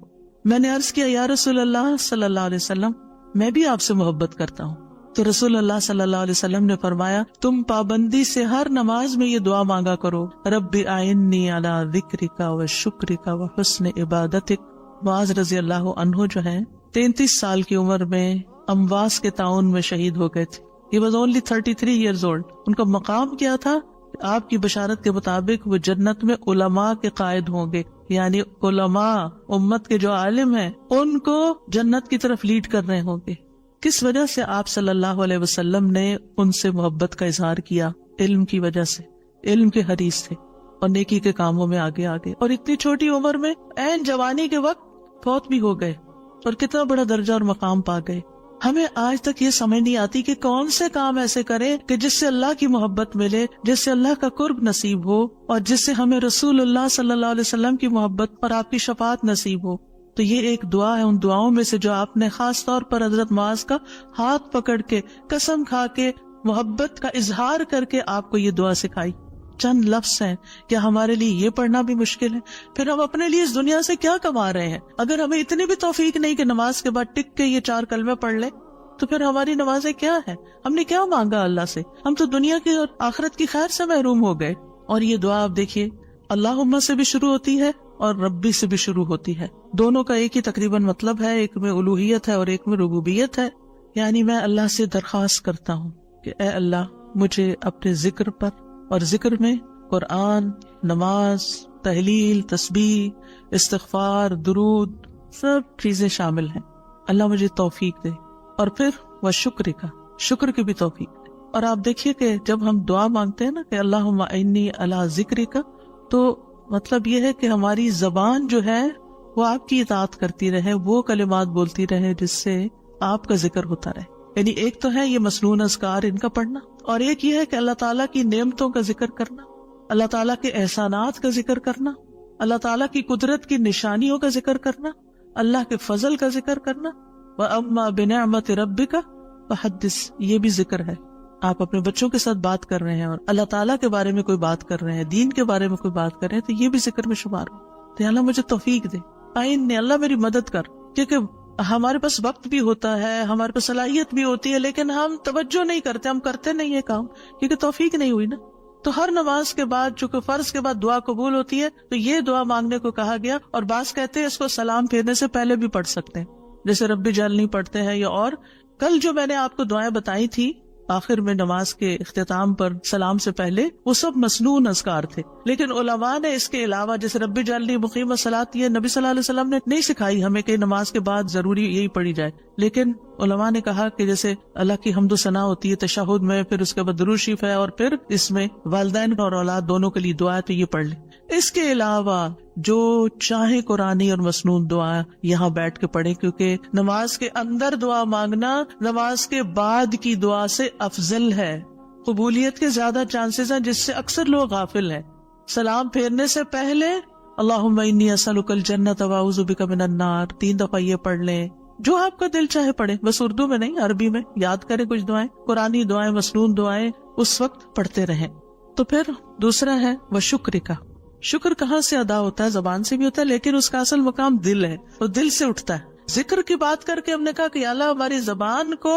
میں نے عرض کیا یا رسول اللہ صلی اللہ علیہ وسلم، میں بھی آپ سے محبت کرتا ہوں. تو رسول اللہ صلی اللہ علیہ وسلم نے فرمایا تم پابندی سے ہر نماز میں یہ دعا مانگا کرو، رب اعنی علی ذکرک و شکرک و حسن عبادتک. معاذ رضی اللہ عنہ جو ہیں 33 سال کی عمر میں امواس کے تعاون میں شہید ہو گئے تھے. He was only 33 years old. ان کا مقام کیا تھا؟ آپ کی بشارت کے مطابق وہ جنت میں علماء کے قائد ہوں گے، یعنی علماء امت کے جو عالم ہیں ان کو جنت کی طرف لیڈ کر رہے ہوں گے. کس وجہ سے آپ صلی اللہ علیہ وسلم نے ان سے محبت کا اظہار کیا؟ علم کی وجہ سے. علم کے حریص تھے اور نیکی کے کاموں میں آگے اور اتنی چھوٹی عمر میں عین جوانی کے وقت فوت بھی ہو گئے اور کتنا بڑا درجہ اور مقام پا گئے. ہمیں آج تک یہ سمجھ نہیں آتی کہ کون سے کام ایسے کریں کہ جس سے اللہ کی محبت ملے، جس سے اللہ کا قرب نصیب ہو اور جس سے ہمیں رسول اللہ صلی اللہ علیہ وسلم کی محبت اور آپ کی شفاعت نصیب ہو. تو یہ ایک دعا ہے ان دعاؤں میں سے جو آپ نے خاص طور پر حضرت معاذ کا ہاتھ پکڑ کے قسم کھا کے محبت کا اظہار کر کے آپ کو یہ دعا سکھائی. چند لفظ ہیں، کیا ہمارے لیے یہ پڑھنا بھی مشکل ہے؟ پھر ہم اپنے لیے اس دنیا سے کیا کما رہے ہیں؟ اگر ہمیں اتنی بھی توفیق نہیں کہ نماز کے بعد ٹک کے یہ 4 کلمے پڑھ لیں تو پھر ہماری نمازیں کیا ہے؟ ہم نے کیا مانگا اللہ سے؟ ہم تو دنیا کی اور آخرت کی خیر سے محروم ہو گئے. اور یہ دعا آپ دیکھیے اللہم سے بھی شروع ہوتی ہے اور ربی سے بھی شروع ہوتی ہے. دونوں کا ایک ہی تقریباً مطلب ہے، ایک میں الوہیت ہے اور ایک میں ربوبیت ہے. یعنی میں اللہ سے درخواست کرتا ہوں کہ اے اللہ مجھے اپنے ذکر پر، اور ذکر میں قرآن، نماز، تحلیل، تسبیح، استغفار، درود، سب چیزیں شامل ہیں. اللہ مجھے توفیق دے. اور پھر وہ شکر کی بھی توفیق دے. اور آپ دیکھیے کہ جب ہم دعا مانگتے ہیں نا کہ اللہم اعنی علی ذکرک، تو مطلب یہ ہے کہ ہماری زبان جو ہے وہ آپ کی اطاعت کرتی رہے، وہ کلمات بولتی رہے جس سے آپ کا ذکر ہوتا رہے. یعنی ایک تو ہے یہ مسنون اذکار ان کا پڑھنا، اور ایک یہ ہے کہ اللہ تعالیٰ کی نعمتوں کا ذکر کرنا، اللہ تعالیٰ کے احسانات کا ذکر کرنا، اللہ تعالیٰ کی قدرت کی نشانیوں کا ذکر کرنا، اللہ کے فضل کا ذکر کرنا. وَأَمَّا بِنِعْمَةِ رَبِّكَ فَحَدِّثْ، یہ بھی ذکر ہے. آپ اپنے بچوں کے ساتھ بات کر رہے ہیں اور اللہ تعالیٰ کے بارے میں کوئی بات کر رہے ہیں، دین کے بارے میں کوئی بات کر رہے ہیں، تو یہ بھی ذکر میں شمار ہو. تو اللہ مجھے توفیق دے، اللہ میری مدد کر. کیونکہ ہمارے پاس وقت بھی ہوتا ہے، ہمارے پاس صلاحیت بھی ہوتی ہے، لیکن ہم توجہ نہیں کرتے، ہم کرتے نہیں ہے کام، کیونکہ توفیق نہیں ہوئی نا. تو ہر نماز کے بعد چونکہ فرض کے بعد دعا قبول ہوتی ہے تو یہ دعا مانگنے کو کہا گیا. اور بعض کہتے ہیں اس کو سلام پھیرنے سے پہلے بھی پڑھ سکتے ہیں، جیسے ربی جعلنی پڑھتے ہیں. یا اور کل جو میں نے آپ کو دعائیں بتائی تھی آخر میں نماز کے اختتام پر سلام سے پہلے، وہ سب مسنون اذکار تھے. لیکن علماء نے اس کے علاوہ جیسے ربی جعلنی مقیم الصلاۃ، یہ نبی صلی اللہ علیہ وسلم نے نہیں سکھائی ہمیں کہ نماز کے بعد ضروری یہی پڑھی جائے. لیکن علماء نے کہا کہ جیسے اللہ کی حمد و ثنا ہوتی ہے تشہد میں، پھر اس کے بعد درود شریف ہے، اور پھر اس میں والدین اور اولاد دونوں کے لیے دعا ہے تو یہ پڑھ لیں. اس کے علاوہ جو چاہے قرآنی اور مسنون دعا یہاں بیٹھ کے پڑھیں، کیونکہ نماز کے اندر دعا مانگنا نماز کے بعد کی دعا سے افضل ہے. قبولیت کے زیادہ چانسز ہیں جس سے اکثر لوگ غافل ہیں. سلام پھیرنے سے پہلے اللہم انی اسألک الجنۃ واعوذ بک من النار 3 دفعہ یہ پڑھ لیں. جو آپ کا دل چاہے پڑھیں، بس اردو میں نہیں، عربی میں یاد کریں کچھ دعائیں، قرآنی دعائیں، مسنون دعائیں اس وقت پڑھتے رہیں. تو پھر دوسرا ہے وہ شکر کا. شکر کہاں سے ادا ہوتا ہے؟ زبان سے بھی ہوتا ہے، لیکن اس کا اصل مقام دل ہے، وہ دل سے اٹھتا ہے. ذکر کی بات کر کے ہم نے کہا کہ اللہ ہماری زبان کو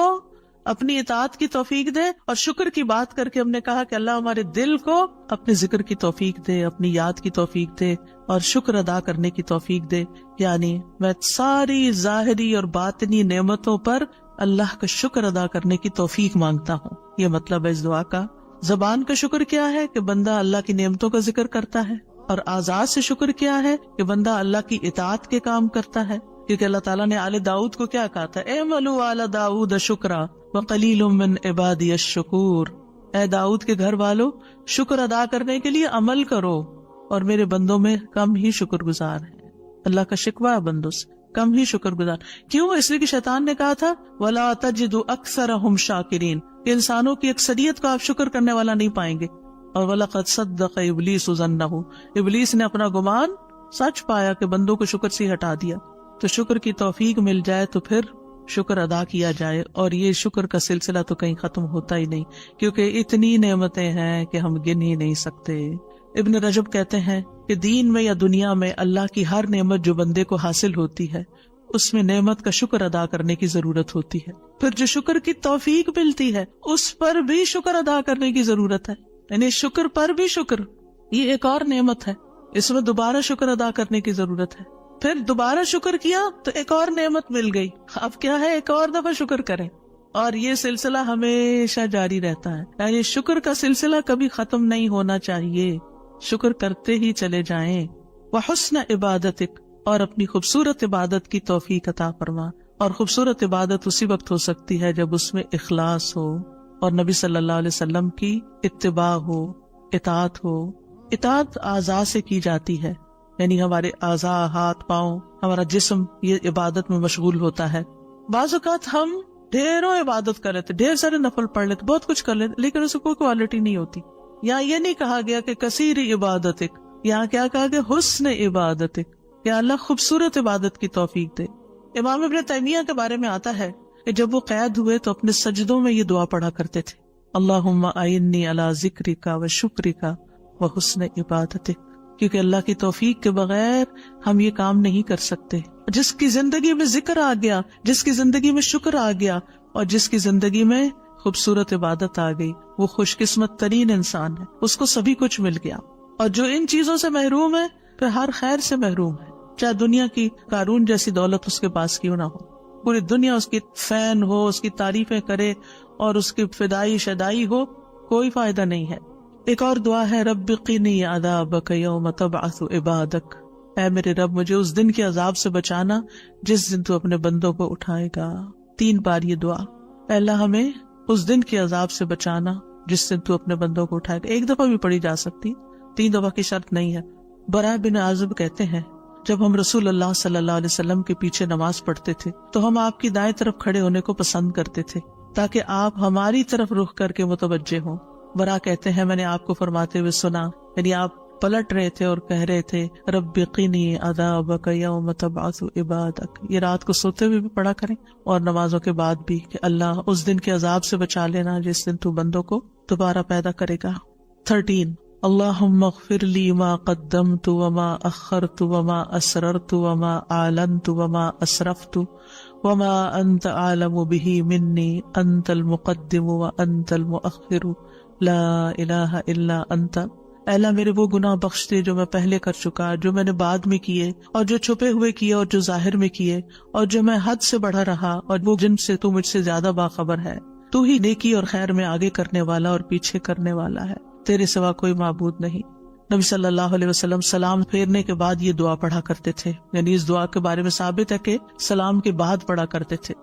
اپنی اطاعت کی توفیق دے، اور شکر کی بات کر کے ہم نے کہا کہ اللہ ہمارے دل کو اپنے ذکر کی توفیق دے، اپنی یاد کی توفیق دے اور شکر ادا کرنے کی توفیق دے. یعنی میں ساری ظاہری اور باطنی نعمتوں پر اللہ کا شکر ادا کرنے کی توفیق مانگتا ہوں. یہ مطلب ہے اس دعا کا. زبان کا شکر کیا ہے کہ بندہ اللہ کی نعمتوں کا ذکر کرتا ہے، اور اعضاء سے شکر کیا ہے کہ بندہ اللہ کی اطاعت کے کام کرتا ہے. کیونکہ اللہ تعالیٰ نے آل داؤد کو کیا کہا تھا؟ اعملوا آل داؤد شکرا وقلیل من عبادی الشکور. اے داؤد کے گھر والو، شکر ادا کرنے کے لیے عمل کرو، اور میرے بندوں میں کم ہی شکر گزار ہیں. اللہ کا شکوہ ہے بندوں سے، کم ہی شکر گزار. کیوں؟ اس لیے کہ شیطان نے کہا تھا وَلَا تَجِدُ أَكْثَرَهُمْ شَاكِرِينَ، کہ انسانوں کی اکثریت کو آپ شکر کرنے والا نہیں پائیں گے. اور وَلَقَدْ صَدَّقَ إِبْلِيسُ ظَنَّهُ، ابلیس نے اپنا گمان سچ پایا کہ بندوں کو شکر سے ہٹا دیا. تو شکر کی توفیق مل جائے تو پھر شکر ادا کیا جائے، اور یہ شکر کا سلسلہ تو کہیں ختم ہوتا ہی نہیں، کیونکہ اتنی نعمتیں ہیں کہ ہم گن ہی نہیں سکتے. ابن رجب کہتے ہیں کہ دین میں یا دنیا میں اللہ کی ہر نعمت جو بندے کو حاصل ہوتی ہے اس میں نعمت کا شکر ادا کرنے کی ضرورت ہوتی ہے. پھر جو شکر کی توفیق ملتی ہے اس پر بھی شکر ادا کرنے کی ضرورت ہے، یعنی شکر پر بھی شکر، یہ ایک اور نعمت ہے، اس میں دوبارہ شکر ادا کرنے کی ضرورت ہے. پھر دوبارہ شکر کیا تو ایک اور نعمت مل گئی، اب کیا ہے ایک اور دفعہ شکر کریں، اور یہ سلسلہ ہمیشہ جاری رہتا ہے. یعنی شکر کا سلسلہ کبھی ختم نہیں ہونا چاہیے، شکر کرتے ہی چلے جائیں. وحسن عبادتک، اور اپنی خوبصورت عبادت کی توفیق عطا فرما. اور خوبصورت عبادت اسی وقت ہو سکتی ہے جب اس میں اخلاص ہو اور نبی صلی اللہ علیہ وسلم کی اتباع ہو، اطاعت ہو. اطاعت اعضاء سے کی جاتی ہے، یعنی ہمارے اعضاء، ہاتھ پاؤں، ہمارا جسم یہ عبادت میں مشغول ہوتا ہے. بعض اوقات ہم ڈھیروں عبادت کر لیتے، ڈھیر سارے نفل پڑھ لیتے، بہت کچھ کر لیتے، لیکن اس کو کوئی کوالٹی نہیں ہوتی. یہاں یہ نہیں کہا گیا کہ کثیر عبادتک، یہاں کیا کہا گیا؟ حسن عبادتک، کہ اللہ خوبصورت عبادت کی توفیق دے. امام ابن تیمیہ کے بارے میں آتا ہے کہ جب وہ قید ہوئے تو اپنے سجدوں میں یہ دعا پڑھا کرتے تھے، اللہم اعنی علی ذکرک و شکرک و حسن عبادتک، کیونکہ اللہ کی توفیق کے بغیر ہم یہ کام نہیں کر سکتے. جس کی زندگی میں ذکر آ گیا، جس کی زندگی میں شکر آ گیا، اور جس کی زندگی میں خوبصورت عبادت آ گئی، وہ خوش قسمت ترین انسان ہے، اس کو سبھی کچھ مل گیا. اور جو ان چیزوں سے محروم ہے پھر ہر خیر سے محروم ہے، چاہے دنیا کی قارون جیسی دولت اس کے پاس کیوں نہ ہو، پوری دنیا اس کی فین ہو، اس کی تعریفیں کرے اور اس کی فدائی شدائی ہو، کوئی فائدہ نہیں ہے. ایک اور دعا ہے رب قنی عذابک یوم تبعث عبادک، اے میرے رب مجھے اس دن کے عذاب سے بچانا جس دن تو اپنے بندوں کو اٹھائے گا. 3 بار یہ دعا، اے اللہ ہمیں اس دن کے عذاب سے بچانا جس دن تو اپنے بندوں کو اٹھائے گا. ایک دفعہ بھی پڑھی جا سکتی، 3 دفعہ کی شرط نہیں ہے. براء بن عازب کہتے ہیں جب ہم رسول اللہ صلی اللہ علیہ وسلم کے پیچھے نماز پڑھتے تھے تو ہم آپ کی دائیں طرف کھڑے ہونے کو پسند کرتے تھے تاکہ آپ ہماری طرف رخ کر کے متوجہ ہوں. برا کہتے ہیں میں نے آپ کو فرماتے ہوئے سنا، یعنی آپ پلٹ رہے تھے اور کہہ رہے تھے رب قنی عذابک یوم تبعث عبادک. یہ رات کو سوتے ہوئے بھی پڑھا کریں اور نمازوں کے بعد بھی کہ اللہ اس دن کے عذاب سے بچا لینا جس دن تو بندوں کو دوبارہ پیدا کرے گا. 13 اللہم اغفر لی ما قدمت وما اخرت وما اسررت وما اعلنت وما اسرفت وما انت عالم به منی انت المقدم وانت المؤخر لا الہ الا انت. اے اللہ میرے وہ گناہ بخش دے جو میں پہلے کر چکا، جو میں نے بعد میں کیے، اور جو چھپے ہوئے کیے اور جو ظاہر میں کیے، اور جو میں حد سے بڑھا رہا اور وہ جن سے تو مجھ سے زیادہ باخبر ہے. تو ہی نیکی اور خیر میں آگے کرنے والا اور پیچھے کرنے والا ہے، تیرے سوا کوئی معبود نہیں. نبی صلی اللہ علیہ وسلم سلام پھیرنے کے بعد یہ دعا پڑھا کرتے تھے، یعنی اس دعا کے بارے میں ثابت ہے کہ سلام کے بعد پڑھا کرتے تھے.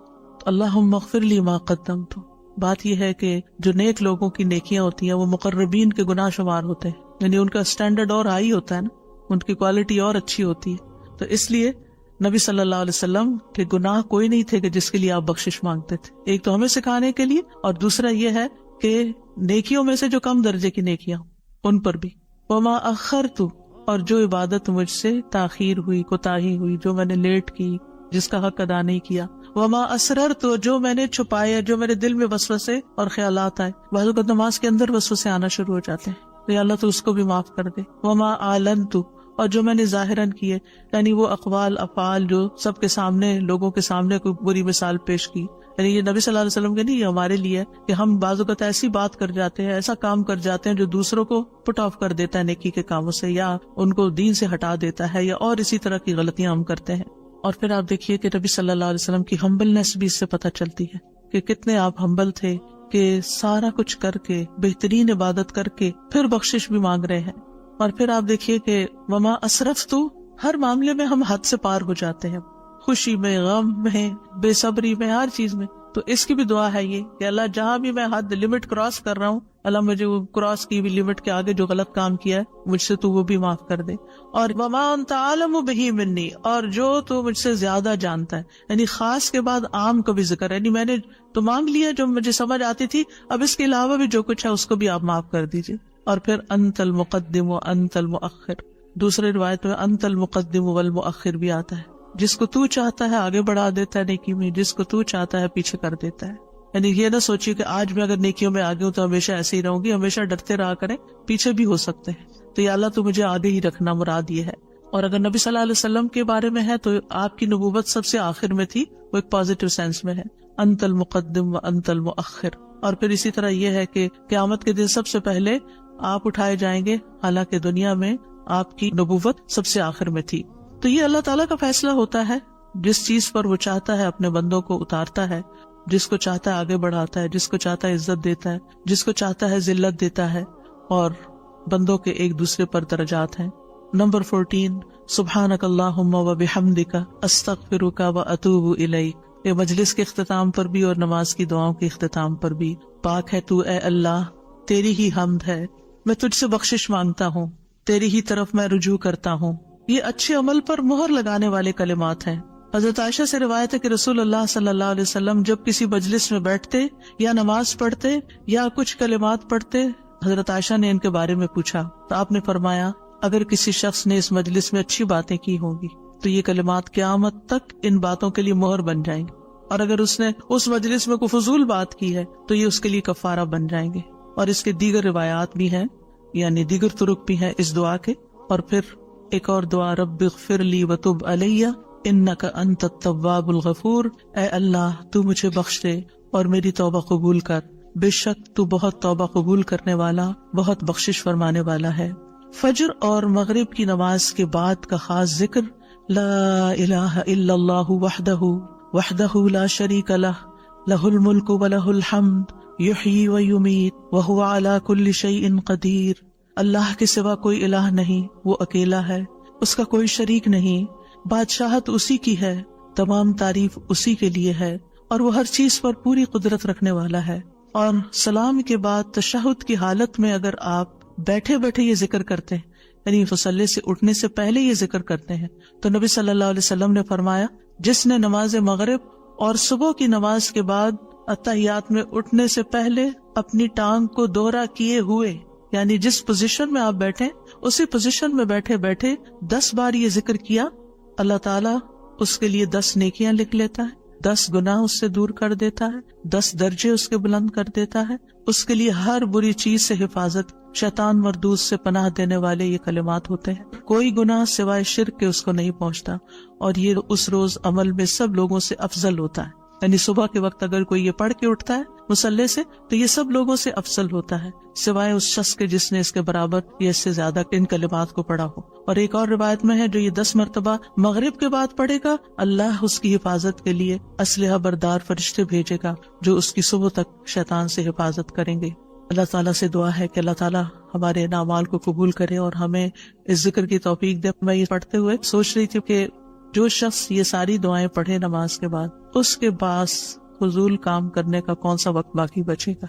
اللہم اغفر لی ما قدمت، بات یہ ہے کہ جو نیک لوگوں کی نیکیاں ہوتی ہیں وہ مقربین کے گناہ شمار ہوتے ہیں، یعنی ان کا سٹینڈرڈ اور ہائی ہوتا ہے نا، ان کی کوالٹی اور اچھی ہوتی ہے. تو اس لیے نبی صلی اللہ علیہ وسلم کے گناہ کوئی نہیں تھے کہ جس کے لیے آپ بخشش مانگتے تھے. ایک تو ہمیں سکھانے کے لیے، اور دوسرا یہ ہے کہ نیکیوں میں سے جو کم درجے کی نیکیاں ان پر بھی. وما اخرت، اور جو عبادت مجھ سے تاخیر ہوئی، کوتاہی ہوئی، جو میں نے لیٹ کی، جس کا حق ادا نہیں کیا. وما اسررت، جو میں نے چھپایا، جو میرے دل میں وسوسے اور خیالات آئے. بعض اوقات نماز کے اندر وسوسے آنا شروع ہو جاتے ہیں، تو یا اللہ تو اس کو بھی معاف کر دے. وما اعلنت، اور جو میں نے ظاہراً کیے، یعنی وہ اقوال افعال جو سب کے سامنے، لوگوں کے سامنے کوئی بری مثال پیش کی. یعنی یہ نبی صلی اللہ علیہ وسلم کے نہیں، یہ ہمارے لیے کہ ہم بعض اوقات ایسی بات کر جاتے ہیں، ایسا کام کر جاتے ہیں جو دوسروں کو پٹ آف کر دیتا ہے نیکی کے کاموں سے، یا ان کو دین سے ہٹا دیتا ہے، یا اور اسی طرح کی غلطیاں ہم کرتے ہیں. اور پھر آپ دیکھیے کہ نبی صلی اللہ علیہ وسلم کی ہمبلنس بھی اس سے پتہ چلتی ہے کہ کتنے آپ ہمبل تھے، کہ سارا کچھ کر کے، بہترین عبادت کر کے پھر بخشش بھی مانگ رہے ہیں. اور پھر آپ دیکھیے کہ وما اسرفت، ہر معاملے میں ہم حد سے پار ہو جاتے ہیں، خوشی میں، غم میں، بے صبری میں، ہر چیز میں. تو اس کی بھی دعا ہے یہ کہ اللہ جہاں بھی میں حد لمٹ کراس کر رہا ہوں، اللہ مجھے وہ کراس کی بھی لمٹ کے آگے جو غلط کام کیا ہے مجھ سے تو وہ بھی معاف کر دے. اور وما انت عالم بہ منی، اور جو تو مجھ سے زیادہ جانتا ہے. یعنی خاص کے بعد عام کا بھی ذکر ہے، یعنی میں نے تو مانگ لیا جو مجھے سمجھ آتی تھی، اب اس کے علاوہ بھی جو کچھ ہے اس کو بھی آپ معاف کر دیجیے. اور پھر انت المقدم و انت المؤخر، دوسرے روایت میں انت المقدم والمؤخر بھی آتا ہے. جس کو تو چاہتا ہے آگے بڑھا دیتا ہے نیکی میں، جس کو تو چاہتا ہے پیچھے کر دیتا ہے. یعنی یہ نہ سوچیے کہ آج میں اگر نیکیوں میں آگے ہوں تو ہمیشہ ایسے ہی رہوں گی، ہمیشہ ڈرتے رہا کریں، پیچھے بھی ہو سکتے ہیں. تو یا اللہ تو مجھے آگے ہی رکھنا مراد یہ ہے. اور اگر نبی صلی اللہ علیہ وسلم کے بارے میں ہے تو آپ کی نبوت سب سے آخر میں تھی، وہ ایک پازیٹیو سینس میں ہے، انت المقدم و انت المؤخر. اور پھر اسی طرح یہ ہے کہ قیامت کے دن سب سے پہلے آپ اٹھائے جائیں گے، حالانکہ دنیا میں آپ کی نبوت سب سے آخر میں تھی. تو یہ اللہ تعالیٰ کا فیصلہ ہوتا ہے، جس چیز پر وہ چاہتا ہے اپنے بندوں کو اتارتا ہے، جس کو چاہتا ہے آگے بڑھاتا ہے، جس کو چاہتا ہے عزت دیتا ہے، جس کو چاہتا ہے ذلت دیتا ہے. اور بندوں کے ایک دوسرے پر درجات ہیں. نمبر 14 سبحانک اللہم و بحمدک استغفرک و اتوب الیک. یہ مجلس کے اختتام پر بھی اور نماز کی دعاؤں کے اختتام پر بھی. پاک ہے تو اے اللہ، تیری ہی حمد ہے، میں تجھ سے بخشش مانگتا ہوں، تیری ہی طرف میں رجوع کرتا ہوں. یہ اچھے عمل پر مہر لگانے والے کلمات ہیں. حضرت عائشہ سے روایت ہے کہ رسول اللہ صلی اللہ علیہ وسلم جب کسی مجلس میں بیٹھتے یا نماز پڑھتے یا کچھ کلمات پڑھتے، حضرت عائشہ نے ان کے بارے میں پوچھا تو آپ نے فرمایا اگر کسی شخص نے اس مجلس میں اچھی باتیں کی ہوں گی تو یہ کلمات قیامت تک ان باتوں کے لیے مہر بن جائیں گے، اور اگر اس نے اس مجلس میں کوئی فضول بات کی ہے تو یہ اس کے لیے کفارہ بن جائیں گے. اور اس کے دیگر روایات بھی ہیں، یعنی دیگر طرق بھی ہیں اس دعا کے. اور پھر ایک اور دعا، رب اغفر لی وتب علی انک انت التواب الغفور. اے اللہ تو مجھے بخش دے اور میری توبہ قبول کر، بے شک تو بہت توبہ قبول کرنے والا، بہت بخشش فرمانے والا ہے. فجر اور مغرب کی نماز کے بعد کا خاص ذکر لا الہ الا اللہ وحدہ وحدہ لا شریک لہ لہ الملک ولہ الحمد یحیی ویمیت وہو علی کل شیء قدیر. اللہ کے سوا کوئی الہ نہیں، وہ اکیلا ہے، اس کا کوئی شریک نہیں، بادشاہت اسی کی ہے، تمام تعریف اسی کے لیے ہے، اور وہ ہر چیز پر پوری قدرت رکھنے والا ہے. اور سلام کے بعد تشہد کی حالت میں اگر آپ بیٹھے بیٹھے یہ ذکر کرتے ہیں، یعنی مصلی سے اٹھنے سے پہلے یہ ذکر کرتے ہیں، تو نبی صلی اللہ علیہ وسلم نے فرمایا جس نے نماز مغرب اور صبح کی نماز کے بعد اتحیات میں اٹھنے سے پہلے اپنی ٹانگ کو دوہرا کیے ہوئے، یعنی جس پوزیشن میں آپ بیٹھے اسی پوزیشن میں بیٹھے بیٹھے 10 بار یہ ذکر کیا، اللہ تعالیٰ اس کے لیے 10 نیکیاں لکھ لیتا ہے، 10 گناہ اس سے دور کر دیتا ہے، 10 درجے اس کے بلند کر دیتا ہے. اس کے لیے ہر بری چیز سے حفاظت، شیطان مردود سے پناہ دینے والے یہ کلمات ہوتے ہیں. کوئی گناہ سوائے شرک کے اس کو نہیں پہنچتا، اور یہ اس روز عمل میں سب لوگوں سے افضل ہوتا ہے. یعنی صبح کے وقت اگر کوئی یہ پڑھ کے اٹھتا ہے مصلی سے تو یہ سب لوگوں سے افضل ہوتا ہے، سوائے اس شخص کے جس نے اس کے برابر یا اس سے زیادہ ان کلمات کو پڑھا ہو. اور ایک اور روایت میں ہے جو یہ 10 مرتبہ مغرب کے بعد پڑھے گا، اللہ اس کی حفاظت کے لیے اسلحہ بردار فرشتے بھیجے گا جو اس کی صبح تک شیطان سے حفاظت کریں گے. اللہ تعالیٰ سے دعا ہے کہ اللہ تعالیٰ ہمارے اعمال کو قبول کرے اور ہمیں اس ذکر کی توفیق دے. میں یہ پڑھتے ہوئے سوچ رہی تھی کہ جو شخص یہ ساری دعائیں پڑھے نماز کے بعد، اس کے پاس فضول کام کرنے کا کون سا وقت باقی بچے گا.